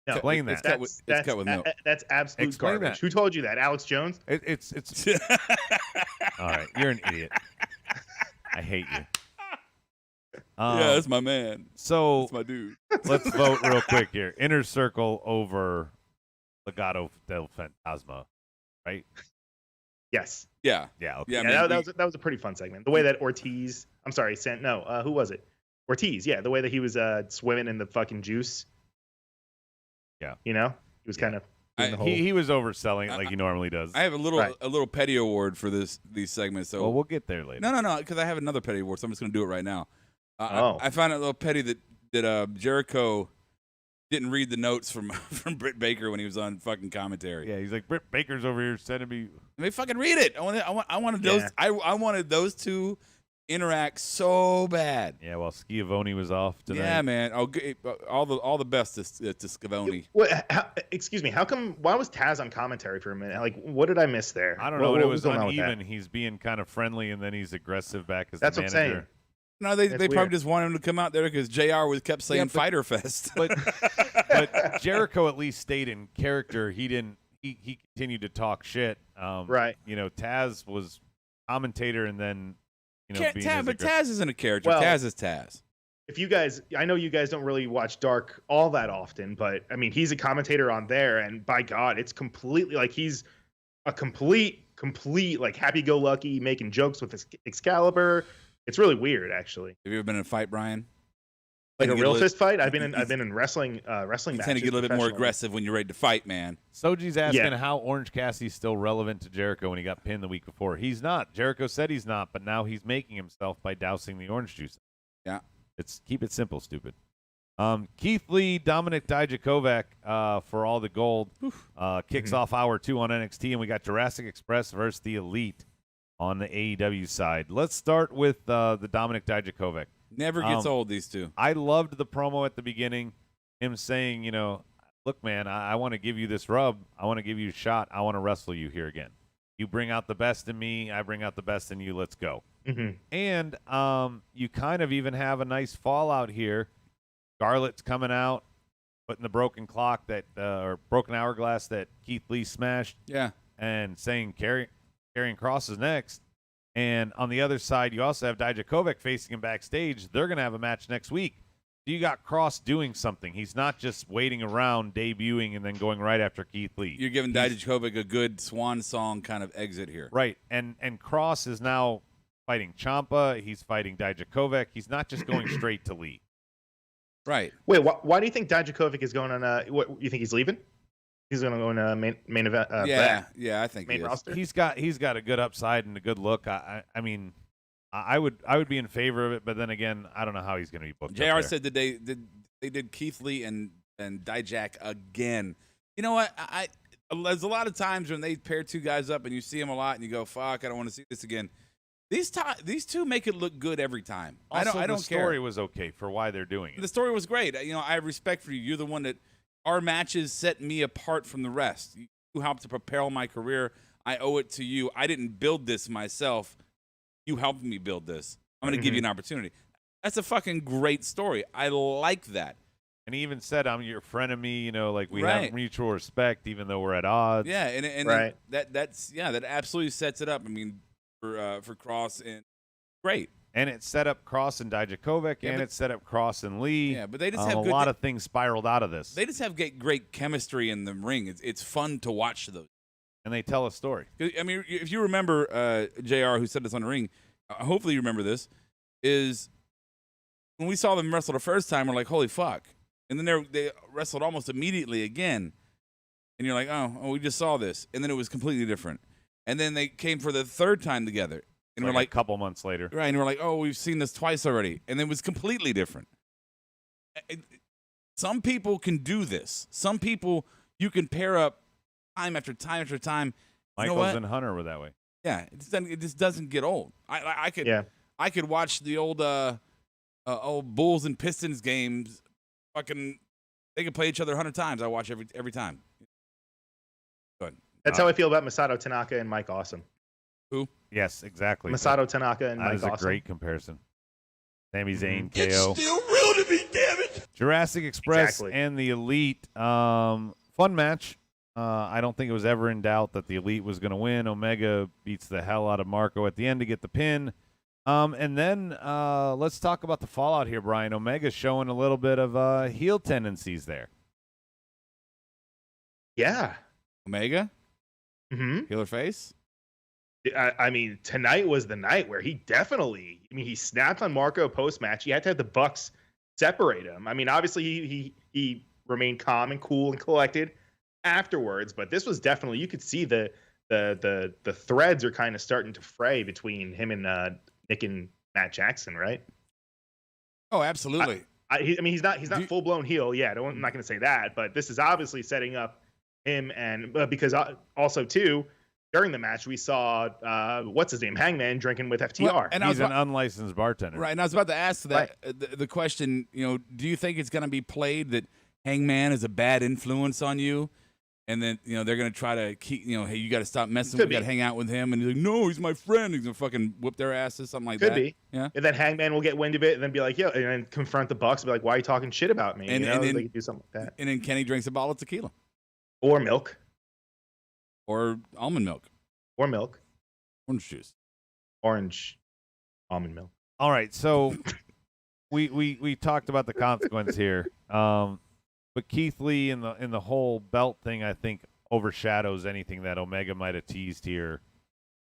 No, explain that. It's cut with milk. That's absolute Explain garbage. that. Who told you that? Alex Jones? It's all right. You're an idiot. I hate you. Yeah, that's my man. So That's my dude. let's vote real quick here. Inner Circle over Legado del Fantasma, right? Yes. Yeah. Yeah. Okay. Yeah, Yeah, man, that was a pretty fun segment. The way that Ortiz, I'm sorry, who was it? Ortiz, yeah. The way that he was swimming in the fucking juice. Yeah. He was kind of. doing the whole. He was overselling it like he normally does. I have a little petty award for these segments. So well, we'll get there later. No, because I have another petty award, so I'm just going to do it right now. I found it a little petty that Jericho didn't read the notes from Britt Baker when he was on fucking commentary. Yeah, he's like, Britt Baker's over here sending me. I mean, fucking read it. I wanted those. I wanted those two interact so bad. Yeah, while Schiavone was off tonight. Yeah, man. All the best to Schiavone. Excuse me. How come? Why was Taz on commentary for a minute? Like, what did I miss there? I don't know. It was uneven. He's being kind of friendly, and then he's aggressive back as That's the what manager. I'm saying. No, they probably just wanted him to come out there because JR kept saying Fighter Fest. But Jericho at least stayed in character. He didn't. He continued to talk shit. Right. You know, Taz was commentator, and then being but Taz isn't a character. Well, Taz is Taz. If you guys, I know you guys don't really watch Dark all that often, but I mean, he's a commentator on there, and by God, it's completely like he's a complete like happy-go-lucky, making jokes with Excalibur. It's really weird, actually. Have you ever been in a fight, Brian? Like a real fist fight? I've been in wrestling matches. You tend to get a little bit more aggressive when you're ready to fight, man. Soji's asking how Orange Cassidy's still relevant to Jericho when he got pinned the week before. He's not. Jericho said he's not, but now he's making himself by dousing the orange juice. Yeah. Keep it simple, stupid. Keith Lee, Dominic Dijakovic for all the gold kicks off hour 2 on NXT, and we got Jurassic Express versus the Elite on the AEW side. Let's start with the Dominic Dijakovic. Never gets old, these two. I loved the promo at the beginning, him saying, look, man, I want to give you this rub. I want to give you a shot. I want to wrestle you here again. You bring out the best in me. I bring out the best in you. Let's go. Mm-hmm. And you kind of even have a nice fallout here. Scarlett's coming out, putting the broken clock or broken hourglass that Keith Lee smashed. Yeah. And saying Karrion Kross is next. And on the other side, you also have Dijakovic facing him backstage. They're going to have a match next week. So you got Kross doing something. He's not just waiting around, debuting, and then going right after Keith Lee. You're giving Dijakovic a good swan song kind of exit here. Right. And Kross is now fighting Ciampa. He's fighting Dijakovic. He's not just going straight to Lee. Right. Wait, why do you think Dijakovic is going on what you think he's leaving? He's going to go in a main event. I think main he is. roster. He's got a good upside and a good look. I mean, I would be in favor of it, but then again, I don't know how he's going to be booked. JR said that they did Keith Lee and Dijak again. You know what? There's a lot of times when they pair two guys up and you see them a lot and you go, "Fuck, I don't want to see this again." These two make it look good every time. Also, I don't care. The story was okay for why they're doing it. The story was great. I have respect for you. You're the one that our matches set me apart from the rest. You helped to propel my career. I owe it to you. I didn't build this myself. You helped me build this. I'm going to give you an opportunity. That's a fucking great story. I like that. And he even said, "I'm your friend of me." Like we Right. have mutual respect, even though we're at odds. Yeah, and Right. that absolutely sets it up. I mean, for Kross and great. And it set up Kross and Dijakovic, and it set up Kross and Lee. Yeah, but they just have a lot of things spiraled out of this. They just have great chemistry in the ring. It's fun to watch those. And they tell a story. I mean, if you remember JR, who said this on the ring, hopefully you remember this, is when we saw them wrestle the first time, we're like, holy fuck. And then they wrestled almost immediately again. And you're like, oh, we just saw this. And then it was completely different. And then they came for the third time together. And we're like, a couple months later. Right. And we're like, oh, we've seen this twice already. And it was completely different. Some people can do this. Some people you can pair up time after time after time. Michaels and Hunter were that way. Yeah. It just doesn't get old. I could watch the old Bulls and Pistons games. Fucking, they could play each other 100 times. I watch every time. Good. That's how I feel about Masato Tanaka and Mike Awesome. Who? Yes, exactly. Masato Tanaka and Mike Awesome. That is a great comparison. Sami Zayn, KO. It's still real to me, damn it. Jurassic Express Exactly. and the Elite. Fun match. I don't think it was ever in doubt that the Elite was going to win. Omega beats the hell out of Marco at the end to get the pin. And then let's talk about the fallout here, Brian. Omega's showing a little bit of heel tendencies there. Yeah. Omega? Mm-hmm. Healer face? I mean, tonight was the night where he he snapped on Marco post-match. He had to have the Bucks separate him. I mean, obviously he remained calm and cool and collected, afterwards, but this was definitely, you could see the threads are kind of starting to fray between him and Nick and Matt Jackson, right? Oh, absolutely. I mean, he's not full blown heel yet. I'm not going to say that, but this is obviously setting up him, and because also too, during the match we saw what's his name, Hangman, drinking with FTR. Well, and he's an unlicensed bartender, right? And I was about to ask that the question. Do you think it's going to be played that Hangman is a bad influence on you? And then, they're going to try to keep, hey, you got to stop messing with him. You got to hang out with him. And he's like, no, he's my friend. He's going to fucking whip their asses, something like that. Could be. Yeah. And then Hangman will get wind of it and then be like, yeah, and then confront the Bucks and be like, why are you talking shit about me? And then, they could do something like that. And then Kenny drinks a bottle of tequila. Or milk. Or almond milk. Or milk. Orange juice. Orange almond milk. All right, so we talked about the consequence here. But Keith Lee and the whole belt thing, I think, overshadows anything that Omega might have teased here.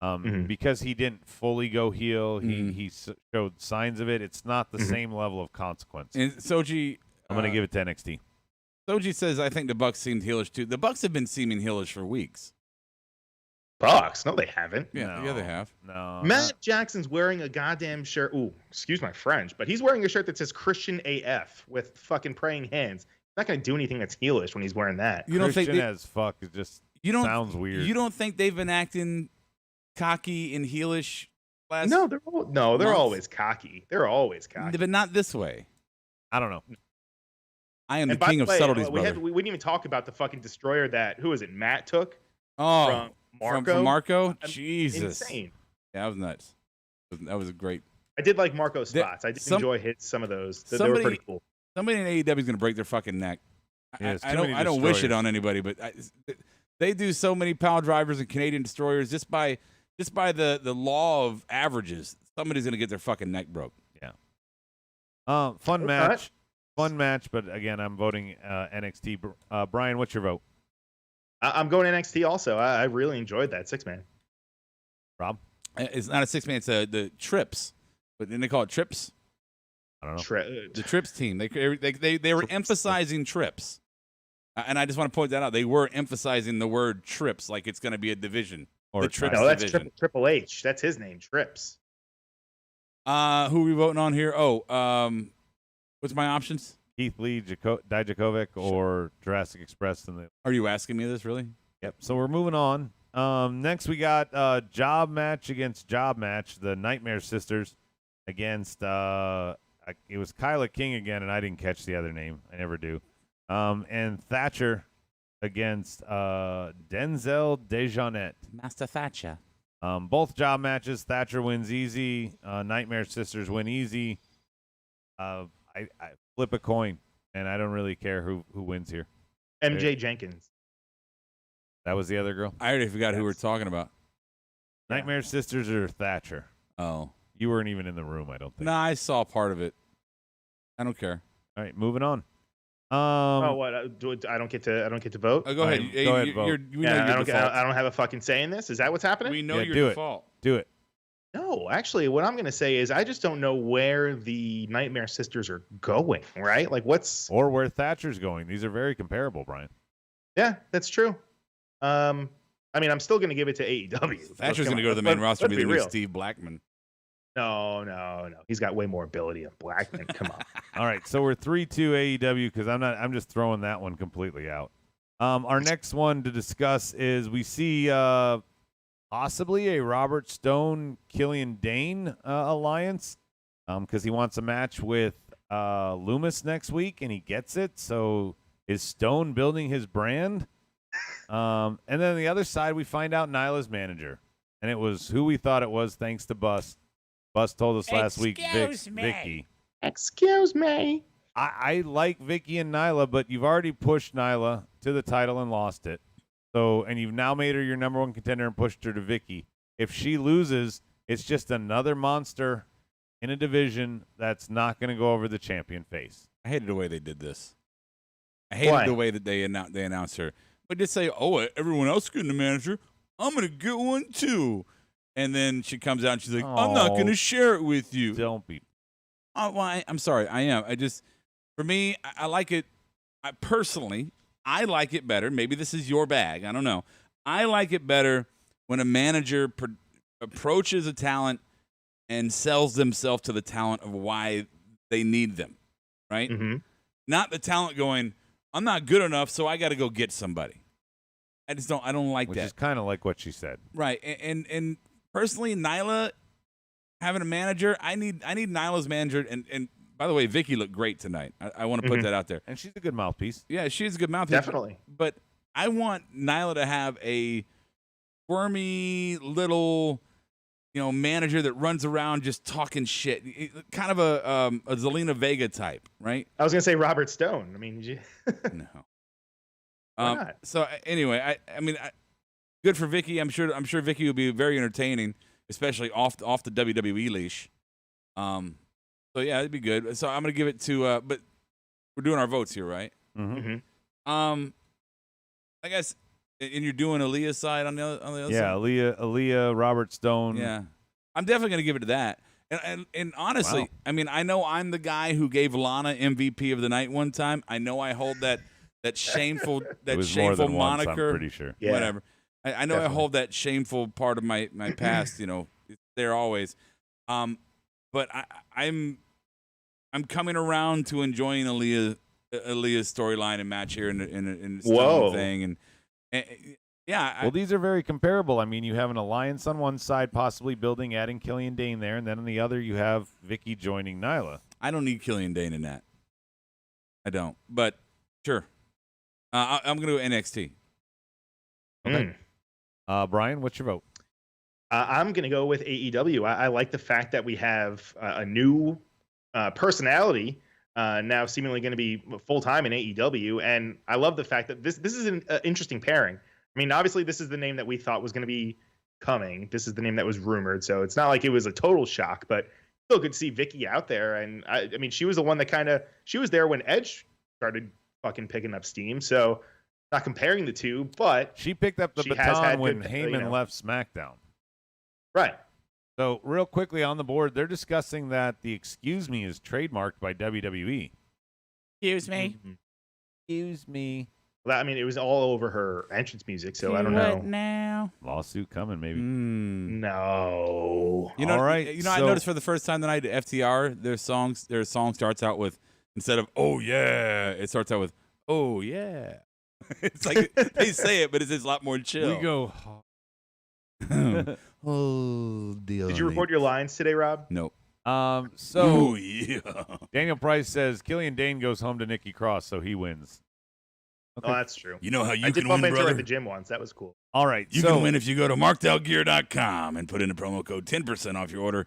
Because he didn't fully go heel, he showed signs of it. It's not the same level of consequence. And Soji, I'm going to give it to NXT. Soji says, I think the Bucks seemed heelish too. The Bucks have been seeming heelish for weeks. Bucks? No, they haven't. Yeah, they have. No. Matt Jackson's wearing a goddamn shirt. Ooh, excuse my French, but he's wearing a shirt that says Christian AF with fucking praying hands. Not going to do anything that's heelish when he's wearing that. You don't Christian think as fuck? It just sounds weird. You don't think they've been acting cocky and heelish last? No, they're always cocky. They're always cocky, but not this way. I don't know. I am the king of subtleties, we brother. we didn't even talk about the fucking destroyer that who is it? Matt took. From Marco. From Marco. Jesus, insane. Yeah, that was nuts. That was a great. I did like Marco's spots. I did enjoy some of those. They were pretty cool. Somebody in AEW is going to break their fucking neck. I don't wish it on anybody, but they do so many power drivers and Canadian destroyers just by the law of averages. Somebody's going to get their fucking neck broke. Yeah. Fun match. Fun match, but again, I'm voting NXT. Brian, what's your vote? I'm going NXT also. I really enjoyed that 6-man. Rob? It's not a 6-man. It's the Trips. But then they call it Trips. I don't know. The Trips team. They were emphasizing Trips. And I just want to point that out. They were emphasizing the word Trips like it's going to be a division. Or the Trips that's division. Triple H. That's his name, Trips. Who are we voting on here? What's my options? Keith Lee, Dijakovic, or Jurassic Express. Are you asking me this, really? Yep. So we're moving on. Next, we got job match against job match. The Nightmare Sisters against it was Kyla King again, and I didn't catch the other name. I never do. And Thatcher against Denzel Dejonet. Master Thatcher. Both job matches. Thatcher wins easy. Nightmare Sisters win easy. I flip a coin, and I don't really care who wins here. MJ Jenkins. That was the other girl? I already forgot who we're talking about. Nightmare Sisters or Thatcher? Oh. You weren't even in the room, I don't think. Nah, I saw part of it. I don't care. All right, moving on. What? I don't get to vote? Go ahead. Go ahead, vote. I don't have a fucking say in this. Is that what's happening? We know your default. Do it. No, actually, what I'm going to say is I just don't know where the Nightmare Sisters are going, right? Like Or where Thatcher's going. These are very comparable, Brian. Yeah, that's true. I mean, I'm still going to give it to AEW. Thatcher's going to go to the main roster and be the new Steve Blackman. No. He's got way more ability than Blackman. Come on. All right, so we're 3-2 AEW because I'm just throwing that one completely out. Our next one to discuss is we see possibly a Robert Stone Killian Dane alliance because he wants a match with Loomis next week and he gets it. So is Stone building his brand? And then on the other side, we find out Nyla's manager, and it was who we thought it was, thanks to Bus. Bus told us last week, Vicky. Excuse me. I like Vicky and Nyla, but you've already pushed Nyla to the title and lost it. So, and you've now made her your number one contender and pushed her to Vicky. If she loses, it's just another monster in a division that's not going to go over the champion face. I hated the way they did this. I hated the way that they announced her. But just say, everyone else is getting a manager. I'm going to get one too. And then she comes out and she's like, I'm not going to share it with you. Don't be. I'm sorry. I am. For me, I like it. I I like it better. Maybe this is your bag. I don't know. I like it better when a manager approaches a talent and sells themselves to the talent of why they need them, right? Mm-hmm. Not the talent going, I'm not good enough, so I got to go get somebody. I don't like Which that. is kind of like what she said. Right. And personally, Nyla having a manager, I need Nyla's manager. And by the way, Vicky looked great tonight. I want to put that out there. And she's a good mouthpiece. Yeah, she's a good mouthpiece. Definitely. But I want Nyla to have a squirmy little, manager that runs around just talking shit. Kind of a Zelina Vega type, right? I was gonna say Robert Stone. I mean, No. Why not? So anyway, I mean, good for Vicky. I'm sure Vicky will be very entertaining, especially off the WWE leash. So yeah, it'd be good. So I'm gonna give it to. But we're doing our votes here, right? Mm-hmm. I guess, and you're doing Aaliyah's side on the other side. Yeah, Aaliyah, Robert Stone. Yeah, I'm definitely gonna give it to that. And honestly, Wow. I mean, I know I'm the guy who gave Lana MVP of the night one time. I know I hold that shameful It was more than once, moniker. I'm pretty sure. Yeah. Whatever. I know Definitely. I hold that shameful part of my past. It's there always. But I'm coming around to enjoying Aaliyah's storyline and match here in the Whoa. thing, and yeah. Well, these are very comparable. I mean, you have an alliance on one side, possibly building, adding Killian Dane there, and then on the other, you have Vicky joining Nyla. I don't need Killian Dane in that. I don't. But sure, I'm going to go NXT. Okay. Brian, what's your vote? I'm going to go with AEW. I like the fact that we have a new personality now seemingly going to be full-time in AEW. And I love the fact that this is an interesting pairing. I mean, obviously, this is the name that we thought was going to be coming. This is the name that was rumored. So it's not like it was a total shock, but still good to see Vicky out there. And I mean, she was the one that she was there when Edge started fucking picking up steam. So not comparing the two, but She picked up the She has baton had when good, Heyman left SmackDown. right. So real quickly on the board, they're discussing that the "excuse me" is trademarked by WWE. Excuse me. Mhm. Excuse me. Well, I mean, it was all over her entrance music, so I don't know. Now? Lawsuit coming, maybe. No. You know, All right, I so- noticed for the first time tonight, FTR, their song starts out with, instead of "oh yeah," it starts out with "oh yeah." It's like they say it, but it's a lot more chill. We go. Oh, dear. Did you record your lines today, Rob? Nope. So Oh yeah. Daniel Price says Killian Dane goes home to Nikki Cross, so he wins. Oh, that's true. You know how you I did can bump win, into her brother? at the gym once. That was cool. All right, You so can win if you go to markedoutgear.com and put in the promo code 10% off your order.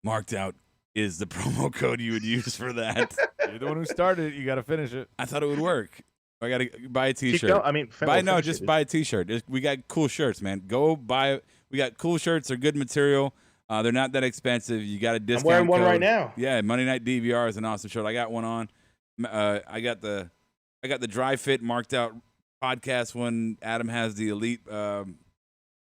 Marked Out is the promo code you would use for that. you're the one who started it. You got to finish it. I thought it would work. I got to buy a Keep t-shirt. going. I mean, Just buy a t-shirt. We got cool shirts, man. Go buy. We got cool shirts. They're good material. They're not that expensive. You got a discount I'm wearing one code. right now. Yeah, Monday Night DVR is an awesome shirt. I got one on. I got the dry fit Marked Out podcast one. Adam has the elite in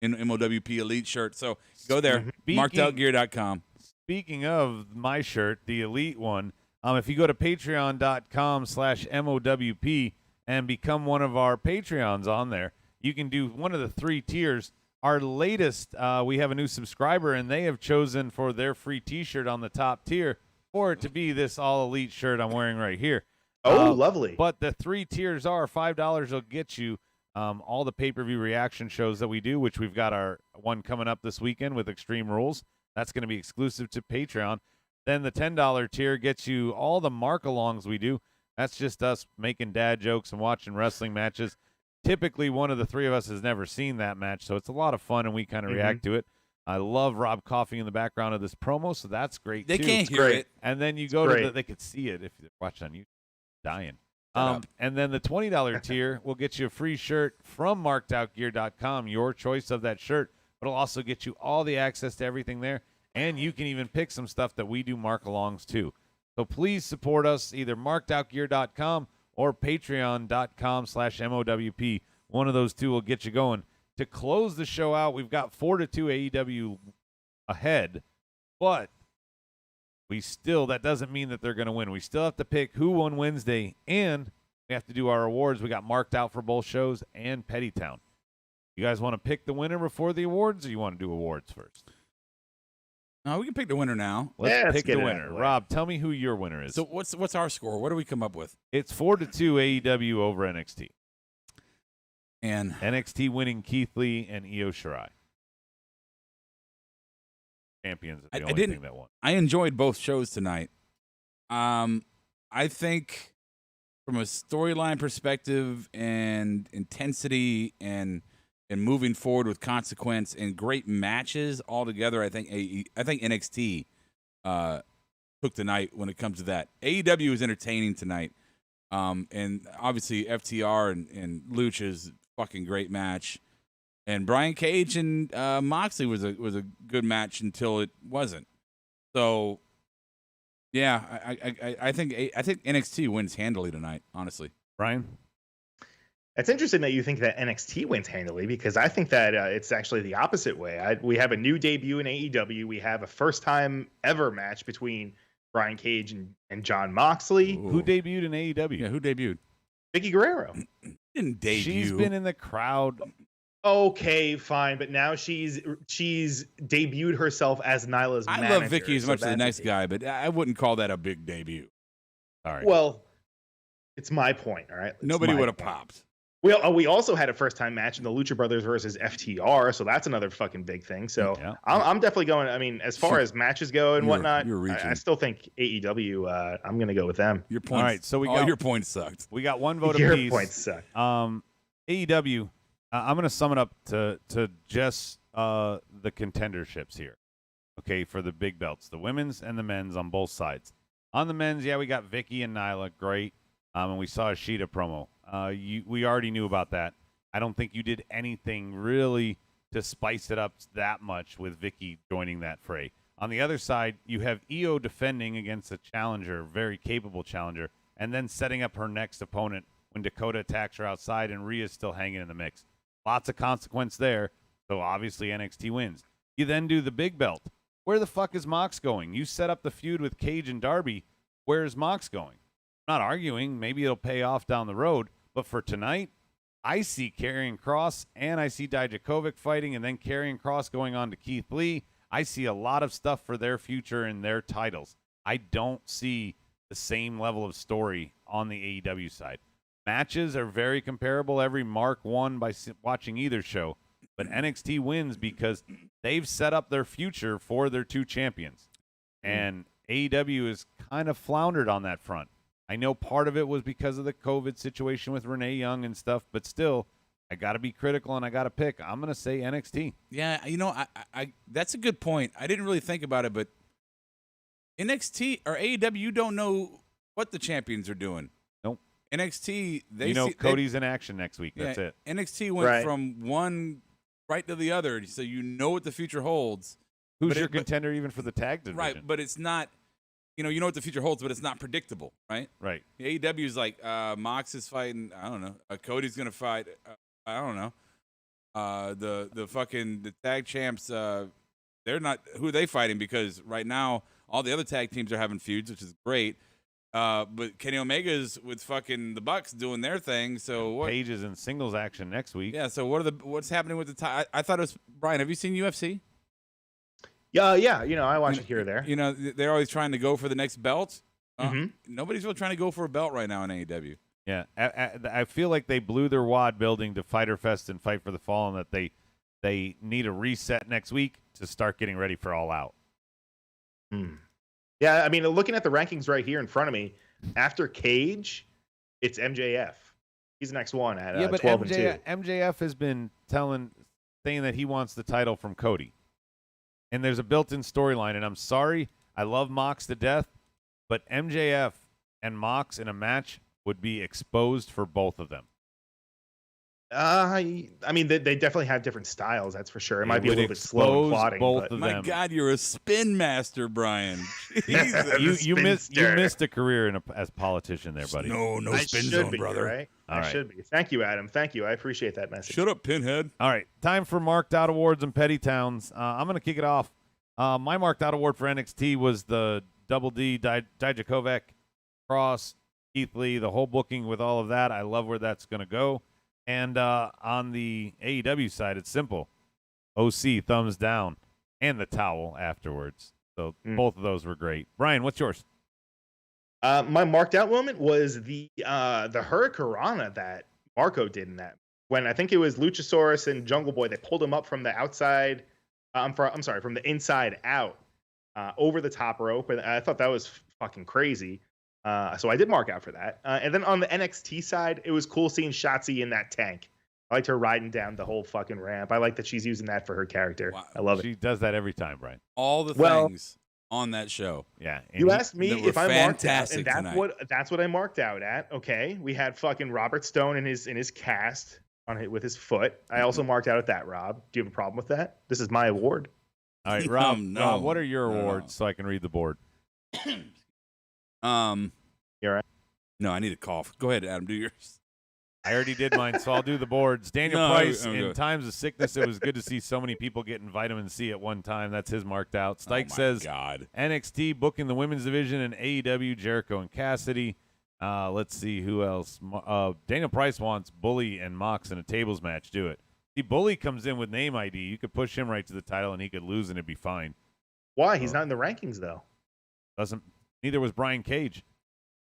MOWP elite shirt. So go there, markedoutgear.com. Speaking of my shirt, the elite one, if you go to patreon.com/MOWP and become one of our Patreons on there, you can do one of the 3 tiers. Our latest, we have a new subscriber, and they have chosen for their free T-shirt on the top tier for it to be this all elite shirt I'm wearing right here. Oh, lovely. But the 3 tiers are $5 will get you all the pay-per-view reaction shows that we do, which we've got our one coming up this weekend with Extreme Rules. That's going to be exclusive to Patreon. Then the $10 tier gets you all the mark-alongs we do. That's just us making dad jokes and watching wrestling matches. Typically, one of the 3 of us has never seen that match, so it's a lot of fun, and we kind of react to it. I love Rob coughing in the background of this promo, so that's great, They too. can't hear great. it. And then you go to great. they could see it if you're watching on YouTube. Dying. up. And then the $20 tier will get you a free shirt from markedoutgear.com, your choice of that shirt, but it'll also get you all the access to everything there, and you can even pick some stuff that we do mark-alongs too. So please support us, either markedoutgear.com or patreon.com/MOWP. One of those 2 will get you going. To close the show out, we've got 4-2 AEW ahead, but that doesn't mean that they're going to win. We still have to pick who won Wednesday, and we have to do our awards. We got marked out for both shows and Pettytown. You guys want to pick the winner before the awards, or you want to do awards first? No, we can pick the winner now. Let's pick the winner. Rob, tell me who your winner is. So what's our score? What do we come up with? It's 4-2 AEW over NXT. And NXT winning Keith Lee and Io Shirai. Champions are the only thing that won. I enjoyed both shows tonight. I think from a storyline perspective and intensity and moving forward with consequence and great matches altogether, I think NXT took the night when it comes to that. AEW was entertaining tonight, and obviously FTR and Lucha's fucking great match, and Brian Cage and Moxley was a good match until it wasn't. So, yeah, I think NXT wins handily tonight. Honestly, Brian. It's interesting that you think that NXT wins handily, because I think that it's actually the opposite way. We have a new debut in AEW. We have a first-time ever match between Brian Cage and Jon Moxley. Ooh. Who debuted in AEW? Yeah, who debuted? Vickie Guerrero. Didn't debut. She's been in the crowd. Okay, fine, but now she's debuted herself as Nyla's manager. I love Vickie as much as a nice guy, but I wouldn't call that a big debut. All right. Well, it's my point, all right? Nobody would have popped. We also had a first-time match in the Lucha Brothers versus FTR, so that's another fucking big thing. So yeah. I'm definitely going. I mean, as far as matches go and whatnot, I still think AEW. I'm going to go with them. Your points. All right, so your points sucked. We got one vote Your apiece. points suck. AEW. I'm going to sum it up to just the contenderships here. Okay, for the big belts, the women's and the men's on both sides. On the men's, yeah, we got Vickie and Nyla, great. And we saw a Shida promo. We already knew about that. I don't think you did anything really to spice it up that much with Vickie joining that fray. On the other side, you have Io defending against a challenger, very capable challenger, and then setting up her next opponent when Dakota attacks her outside and Rhea's still hanging in the mix. Lots of consequence there, so obviously NXT wins. You then do the big belt. Where the fuck is Mox going? You set up the feud with Cage and Darby. Where's Mox going? I'm not arguing. Maybe it'll pay off down the road. But for tonight, I see Karrion Kross and I see Dijakovic fighting, and then Karrion Kross going on to Keith Lee. I see a lot of stuff for their future and their titles. I don't see the same level of story on the AEW side. Matches are very comparable. Every mark won by watching either show. But NXT wins because they've set up their future for their two champions. And AEW has kind of floundered on that front. I know part of it was because of the COVID situation with Renee Young and stuff, but still, I got to be critical and I got to pick. I'm going to say NXT. Yeah, I that's a good point. I didn't really think about it, but NXT or AEW, you don't know what the champions are doing. Nope. NXT, Cody's in action next week. That's it. NXT went from one right to the other, so you know what the future holds. Who's your contender even for the tag division? Right, but it's not. You know what the future holds, but it's not predictable, right? Right. AEW is like Mox is fighting. I don't know. Cody's gonna fight. I don't know. The tag champs. They're not. Who are they fighting? Because right now all the other tag teams are having feuds, which is great. But Kenny Omega's with fucking the Bucks doing their thing. So what? Paige is in singles action next week. Yeah. So what's happening with the? I thought it was Brian. Have you seen UFC? Yeah. I watch it here or there. They're always trying to go for the next belt. Nobody's really trying to go for a belt right now in AEW. Yeah, I feel like they blew their wad building to Fyter Fest and Fight for the Fallen, that they need a reset next week to start getting ready for All Out. Yeah, I mean, looking at the rankings right here in front of me, after Cage, it's MJF. He's the next one at 12 and 2. MJF has been saying that he wants the title from Cody. And there's a built-in storyline, and I'm sorry, I love Mox to death, but MJF and Mox in a match would be exposed for both of them. I mean, they definitely have different styles, that's for sure. It might be a little bit slow and plodding. Both but... of My them. God, you're a spin master, Brian. You missed a career as a politician there, buddy. No spin zone, brother. Right? I should be. Thank you, Adam. Thank you. I appreciate that message. Shut up, Pinhead. All right, time for marked out awards and petty towns. I'm going to kick it off. My marked out award for NXT was the Double D Dijakovic Cross Keith Lee, the whole booking with all of that. I love where that's going to go. And on the AEW side, it's simple. OC, thumbs down, and the towel afterwards. So both of those were great. Brian, what's yours? My marked out moment was the Hurricanrana that Marco did in that. When I think it was Luchasaurus and Jungle Boy, they pulled him up from the outside. I'm sorry, from the inside out over the top rope. And I thought that was fucking crazy. So I did mark out for that. And then on the NXT side, it was cool seeing Shotzi in that tank. I liked her riding down the whole fucking ramp. I like that she's using that for her character. Wow. I love it. She does that every time, Brian. All the things on that show. Yeah. You asked me if I marked out, fantastic and that's what I marked out at. Okay, we had fucking Robert Stone in his cast with his foot. I also marked out at that. Rob, do you have a problem with that? This is my award. All right, Rob. No. Rob, what are your awards so I can read the board? You all right? No, I need a cough. Go ahead, Adam. Do yours. I already did mine, so I'll do the boards. Daniel No, Price, I'm in good. times of sickness, it was good to see so many people getting vitamin C at one time. That's his marked out. Stike says God. NXT booking the women's division and AEW, Jericho and Cassidy. Let's see who else. Daniel Price wants Bully and Mox in a tables match. Do it. See, Bully comes in with name ID. You could push him right to the title, and he could lose, and it'd be fine. Why? He's not in the rankings though. Neither was Brian Cage.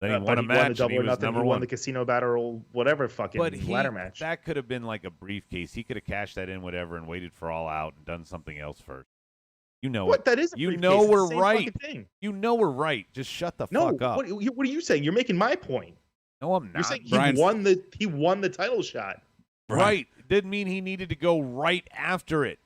Then he But won a match. Won the double and or he was nothing. number He won one. the casino battle, whatever fucking ladder match. That could have been like a briefcase. He could have cashed that in, whatever, and waited for All Out and done something else first. You know What? it. That is a You briefcase. know It's the we're same right. fucking thing. You know we're right. Just shut the No, fuck up. what are you saying? You're making my point. No, I'm You're not. saying he Brian's- won the title shot. Right. Didn't mean he needed to go right after it.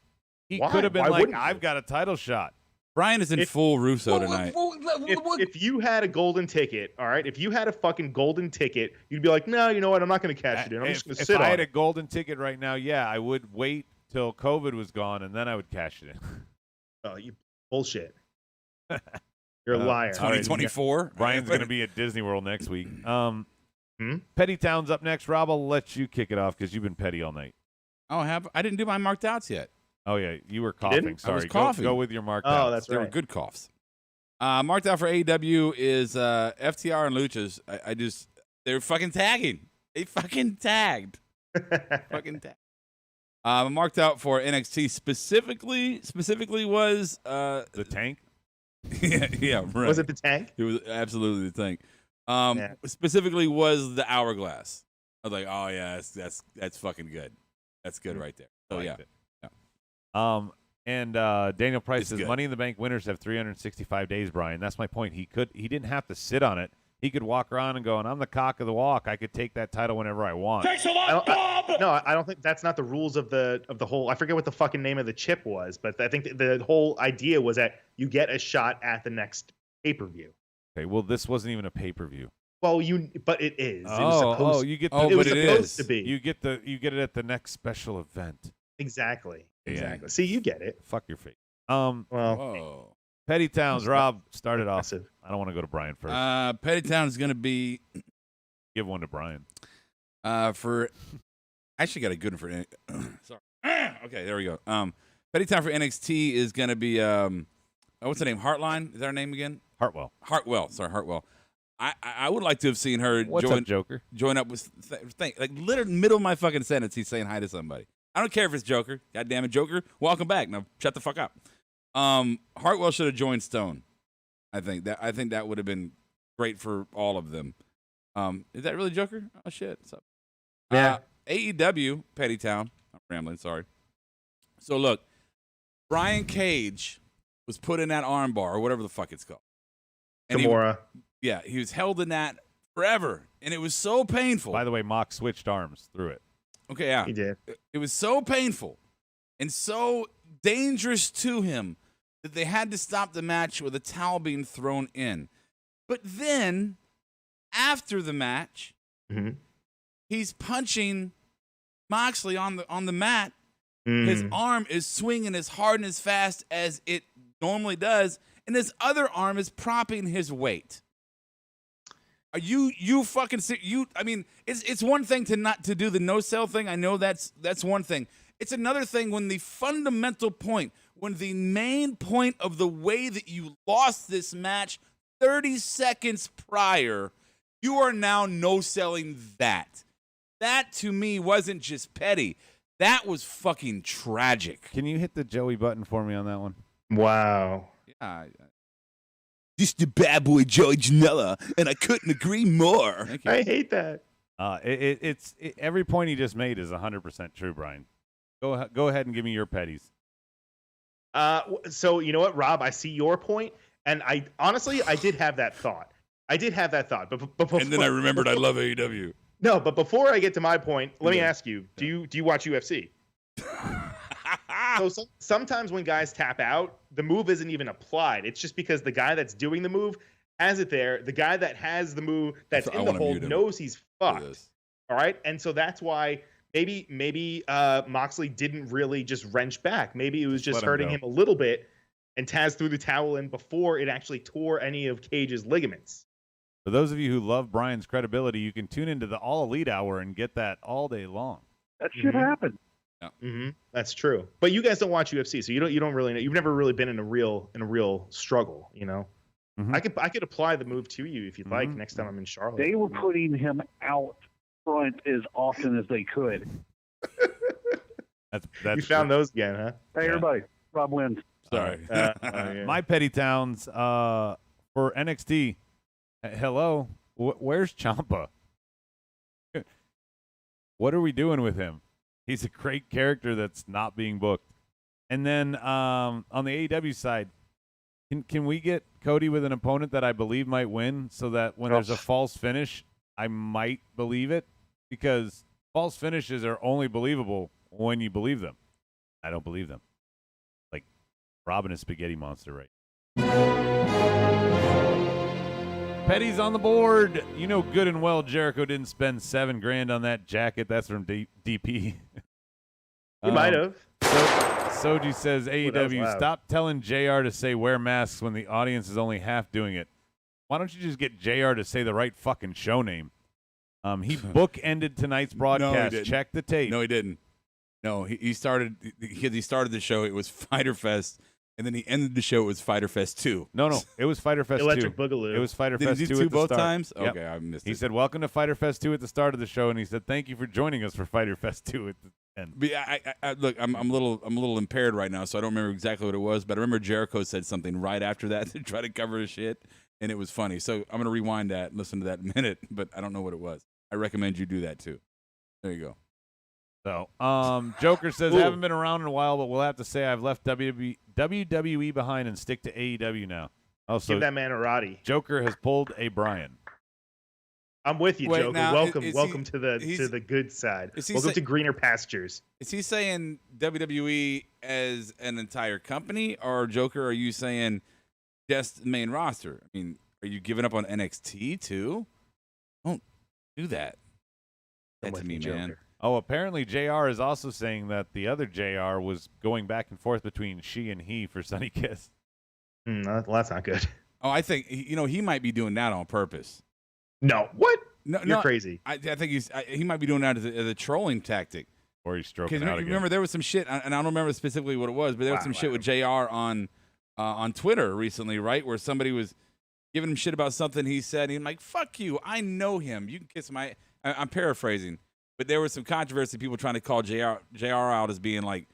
He Why? could have been Why like, wouldn't you? I've got a title shot. Brian is in full Russo tonight. If you had a golden ticket, all right, if you had a fucking golden ticket, you'd be like, no, you know what? I'm not going to cash it in. I'm just going to sit If I on had a it. golden ticket right now, yeah, I would wait till COVID was gone, and then I would cash it in. Oh, you bullshit. You're a liar. 2024. Brian's going to be at Disney World next week. Hmm? Petty Town's up next. Rob, I'll let you kick it off because you've been petty all night. Oh, I didn't do my marked outs yet. Oh, yeah, you were coughing. didn't? Sorry. I was coughing. Go with your marked Oh, outs. that's They were right. good coughs. Marked out for AEW is FTR and Luchas. They're fucking tagging. They fucking tagged. Fucking tagged. Marked out for NXT specifically was The tank? yeah, right. Was it the tank? It was absolutely the tank. Yeah. Specifically was the hourglass. I was like, oh yeah, that's fucking good. That's good right there. I Oh liked yeah. it. And Daniel Price It's says good. Money in the Bank winners have 365 days, Brian. That's my point. He didn't have to sit on it. He could walk around and go, and I'm the cock of the walk. I could take that title whenever I want. Thanks a lot, Bob! I don't think that's not the rules of the whole. I forget what the fucking name of the chip was, but I think the whole idea was that you get a shot at the next pay-per-view. Okay, well, this wasn't even a pay-per-view. Well, but it is. It was supposed, you get the, Oh, it was but it supposed is. to be. you get it at the next special event. Exactly. Yeah. Exactly. See, you get it. Fuck your face. Well, Whoa. Petty Towns, Rob, start it off. impressive. I don't want to go to Brian first. Petty Town is gonna be Give one to Brian. for. I actually got a good one for. Sorry. Okay, there we go. Petty Town for NXT is gonna be what's the name? Heartline. Is that her name again? Hartwell. Hartwell. Sorry, Hartwell. I would like to have seen her What's up, Joker? join up with like literally middle of my fucking sentence. He's saying hi to somebody. I don't care if it's Joker. God damn it, Joker. Welcome back. Now shut the fuck up. Hartwell should have joined Stone. I think that would have been great for all of them. Is that really Joker? Oh shit. What's up? Yeah. AEW Petty Town. I'm rambling. Sorry. So look, Brian Cage was put in that armbar or whatever the fuck it's called. And Kimura. he was held in that forever, and it was so painful. By the way, Mock switched arms through it. Okay, yeah. He did. It was so painful and so dangerous to him that they had to stop the match with a towel being thrown in. But then, after the match, Mhm. he's punching Moxley on the mat. His arm is swinging as hard and as fast as it normally does, and his other arm is propping his weight. Are you fucking you? I mean, it's one thing to not to do the no sell thing. I know that's one thing. It's another thing when the fundamental point, when the main point of the way that you lost this match 30 seconds prior You are now no-selling that. That, to me, wasn't just petty. That was fucking tragic. Can you hit the Joey button for me on that one? Wow. Yeah. This the bad boy Joey Janela, and I couldn't agree more. Thank you. I hate that. Every point he just made is 100% true, Brian. Go ahead and give me your petties. So you know what, Rob? I see your point, and I honestly did have that thought. But before, And then I remembered I love AEW. No, but before I get to my point, let me ask you: Do you watch UFC? So sometimes when guys tap out, the move isn't even applied. It's just because the guy that's doing the move has it there. The guy that has the move that's in the hold knows he's fucked. All right, and so that's why maybe Moxley didn't really just wrench back. Maybe it was just hurting him a little bit, and Taz threw the towel in before it actually tore any of Cage's ligaments. For those of you who love Brian's credibility, you can tune into the All Elite Hour and get that all day long. That should happen. Yeah. That's true. But you guys don't watch UFC, so you don't really know. You've never really been in a real struggle, you know. I could apply the move to you if you'd like next time I'm in Charlotte. They were putting him out front as often as they could. That's you found those again, huh? Hey, everybody. Rob wins. Sorry. Yeah. My petty towns for NXT. Hello, where's Ciampa? What are we doing with him? He's a great character that's not being booked. And then on the AEW side, can we get Cody with an opponent that I believe might win, so that when there's a false finish, I might believe it? Because false finishes are only believable when you believe them. I don't believe them. Like Robin is Spaghetti Monster, right? Petty's on the board. You know good and well Jericho didn't spend $7,000 on that jacket. That's from DP. He might have. Soji says, AEW, stop telling JR to say wear masks when the audience is only half doing it. Why don't you just get JR to say the right fucking show name? He bookended tonight's broadcast. No, check the tape. No, he didn't. No, he started the show. It was Fyter Fest. And then he ended the show. It was Fyter Fest 2. No. It was Fyter Fest 2. Electric Boogaloo. It was Fyter Did Fest he 2 do at the both start. times? Yep. Okay, I missed it. He said, welcome to Fyter Fest 2 at the start of the show. And he said, thank you for joining us for Fyter Fest 2 at the end. But I look, I'm a little impaired right now, so I don't remember exactly what it was. But I remember Jericho said something right after that to try to cover his shit, and it was funny. So I'm gonna rewind that and listen to that in a minute. But I don't know what it was. I recommend you do that too. There you go. So, Joker says, haven't been around in a while, but we'll have to say I've left WWE behind and stick to AEW now. Also, give that man a Roddy. Joker has pulled a Brian. I'm with you, Wait, Joker. now, welcome to the good side. Welcome to greener pastures. Is he saying WWE as an entire company, or Joker, are you saying just main roster? I mean, are you giving up on NXT too? Don't do that. That to me, man. Oh, apparently JR is also saying that the other JR was going back and forth between she and he for Sunny Kiss. Well, that's not good. Oh, I think he might be doing that on purpose. No, what? No, You're crazy. I think he might be doing that as a trolling tactic. Or he's stroking out again. Remember, there was some shit, and I don't remember specifically what it was, but there was some shit with JR on Twitter recently, right, where somebody was giving him shit about something he said, and he's like, "Fuck you! I know him. You can kiss my." I'm paraphrasing. But there was some controversy, people trying to call JR out as being like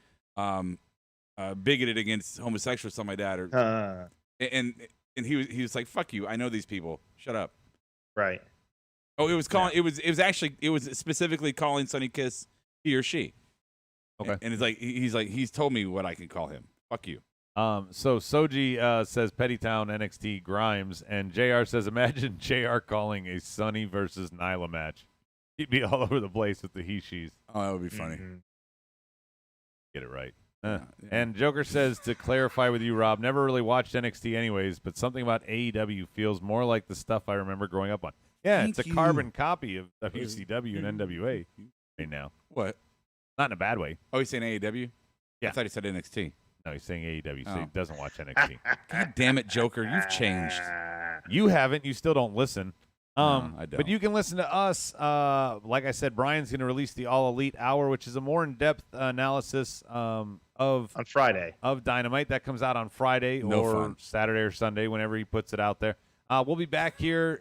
bigoted against homosexuals, something like that, or and he was like, "Fuck you! I know these people. Shut up." Right. Oh, it was calling. Yeah. It was specifically calling Sunny Kiss he or she. Okay. And it's like he's told me what I can call him. Fuck you. So Soji says Pettytown NXT Grimes, and JR says imagine JR calling a Sunny versus Nyla match. He'd be all over the place with the he-she's. Oh, that would be funny. Get it right. Yeah. And Joker says, to clarify with you, Rob, never really watched NXT anyways, but something about AEW feels more like the stuff I remember growing up on. Yeah, it's a carbon copy of WCW and NWA right now. What? Not in a bad way. Oh, he's saying AEW? Yeah. I thought he said NXT. No, he's saying AEW, so he doesn't watch NXT. God damn it, Joker. You've changed. You haven't. You still don't listen. No, I don't. But you can listen to us. Like I said, Brian's going to release the All Elite Hour, which is a more in-depth analysis of on Friday of Dynamite. That comes out on Friday or Saturday or Sunday, whenever he puts it out there. We'll be back here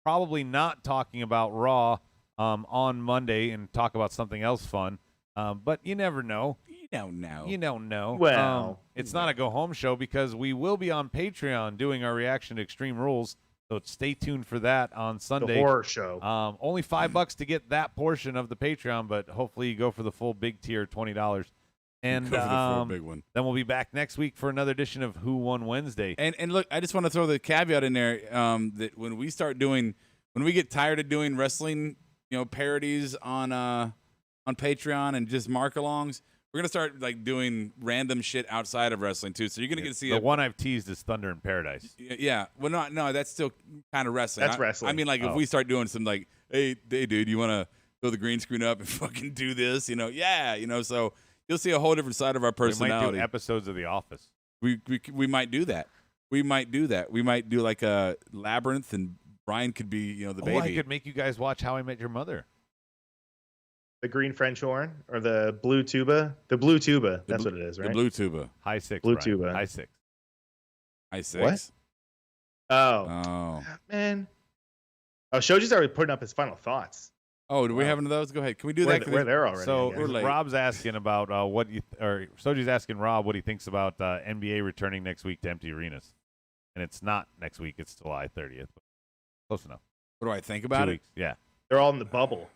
probably not talking about Raw on Monday and talk about something else fun. But you never know. You don't know. You don't know. Well, it's not a go-home show because we will be on Patreon doing our reaction to Extreme Rules. So stay tuned for that on Sunday. The horror show. Only $5 to get that portion of the Patreon, but hopefully you go for the full big tier, $20. And Go for the full big one. Then we'll be back next week for another edition of Who Won Wednesday. And look, I just want to throw the caveat in there that when we get tired of doing wrestling, parodies on Patreon and just mark-alongs, we're gonna start doing random shit outside of wrestling too. So you're gonna get to see the one I've teased is Thunder in Paradise. Yeah, well, no, that's still kind of wrestling. That's wrestling. I mean, if we start doing some hey, dude, you want to throw the green screen up and fucking do this? So you'll see a whole different side of our personality. We might do episodes of The Office. We might do that. We might do like a Labyrinth, and Brian could be the baby. I could make you guys watch How I Met Your Mother. The green French horn or the blue tuba? The blue tuba. That's what it is, right? The blue tuba. High 6. Blue Brian. tuba. High 6. High 6. What? Oh. Man. Oh, Shoji's already putting up his final thoughts. Oh, do we have one of those? Go ahead. Can we do that? We're there already. So we're late. Rob's asking about Soji's asking Rob what he thinks about NBA returning next week to empty arenas. And it's not next week. It's July 30th. But close enough. What do I think about 2 it? weeks. Yeah. They're all in the bubble.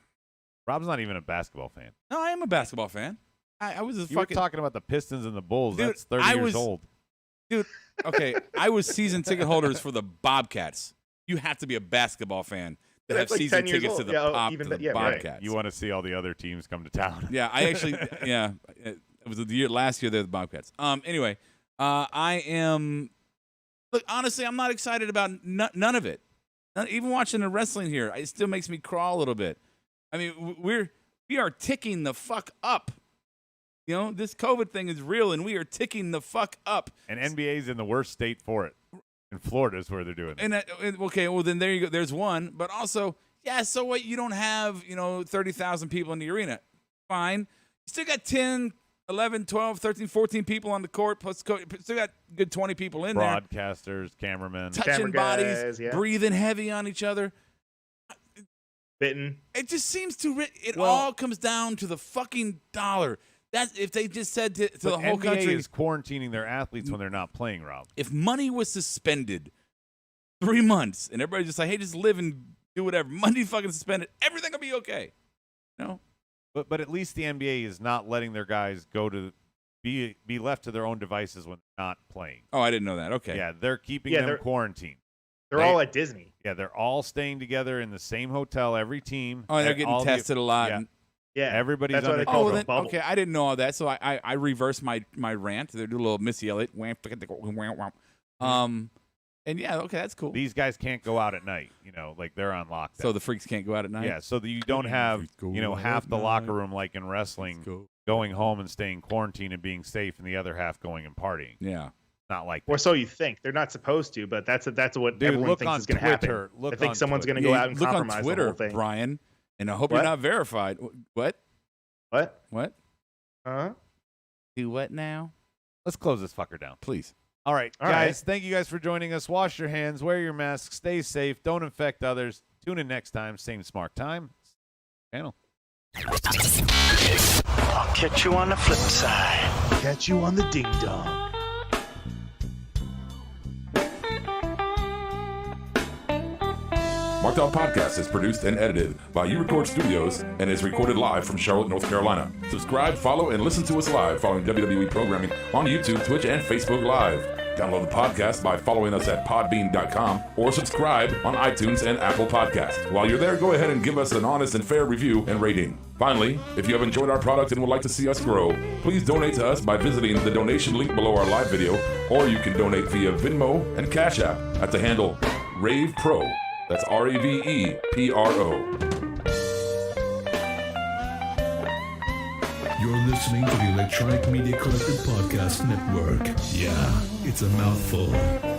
Rob's not even a basketball fan. No, I am a basketball fan. I was You were talking about the Pistons and the Bulls. Dude, That's 30 years old. Dude, okay, I was season ticket holders for the Bobcats. You have to be a basketball fan to have season tickets to the Bobcats. Right. You want to see all the other teams come to town. Yeah, I actually, it was last year they're the Bobcats. Anyway, I am, look, honestly, I'm not excited about none of it. Even watching the wrestling here, it still makes me crawl a little bit. I mean, we are ticking the fuck up. This COVID thing is real, and we are ticking the fuck up. And NBA's in the worst state for it. In Florida is where they're doing it. Okay, well, then there you go. There's one. But also, so what? You don't have, 30,000 people in the arena. Fine. You still got 10, 11, 12, 13, 14 people on the court. Plus, still got good 20 people in there. Broadcasters, cameramen. Touching bodies, breathing heavy on each other. Bitten. It just seems all comes down to the fucking dollar. That's if they just said to the whole NBA country is quarantining their athletes when they're not playing, Rob. If money was suspended 3 months and everybody just hey, just live and do whatever, money fucking suspended, everything will be okay. No, but at least the NBA is not letting their guys go to be left to their own devices when they're not playing. Oh, I didn't know that. Okay. Yeah, they're keeping them quarantined. They're all at Disney. Yeah, they're all staying together in the same hotel, every team. Oh, and they're getting tested a lot. Yeah, everybody's that's why under they call control. it a bubble. Okay, I didn't know all that, so I reversed my rant. They do a little Missy Elliott. And okay, that's cool. These guys can't go out at night, they're on lockdown. So the freaks can't go out at night? Yeah, so that you don't have, half the locker room like in wrestling going home and staying quarantined and being safe and the other half going and partying. Yeah. Not like that. Or so you think. They're not supposed to, but that's what everyone thinks is going to happen. I think someone's going to go out and compromise on Twitter, the whole thing. Brian, and I hope you're not verified. What? Huh? Do what now? Let's close this fucker down. Please. All right, guys, thank you guys for joining us. Wash your hands, wear your mask, stay safe, don't infect others. Tune in next time, same smart time. Channel. I'll catch you on the flip side. Catch you on the ding dong. Marked Out Podcast is produced and edited by You Record Studios and is recorded live from Charlotte, North Carolina. Subscribe, follow, and listen to us live following WWE programming on YouTube, Twitch, and Facebook Live. Download the podcast by following us at podbean.com or subscribe on iTunes and Apple Podcasts. While you're there, go ahead and give us an honest and fair review and rating. Finally, if you have enjoyed our product and would like to see us grow, please donate to us by visiting the donation link below our live video, or you can donate via Venmo and Cash App at the handle Ravepro. That's RAVEPRO. You're listening to the Electronic Media Collective Podcast Network. Yeah, it's a mouthful.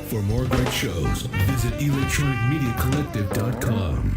For more great shows, visit electronicmediacollective.com.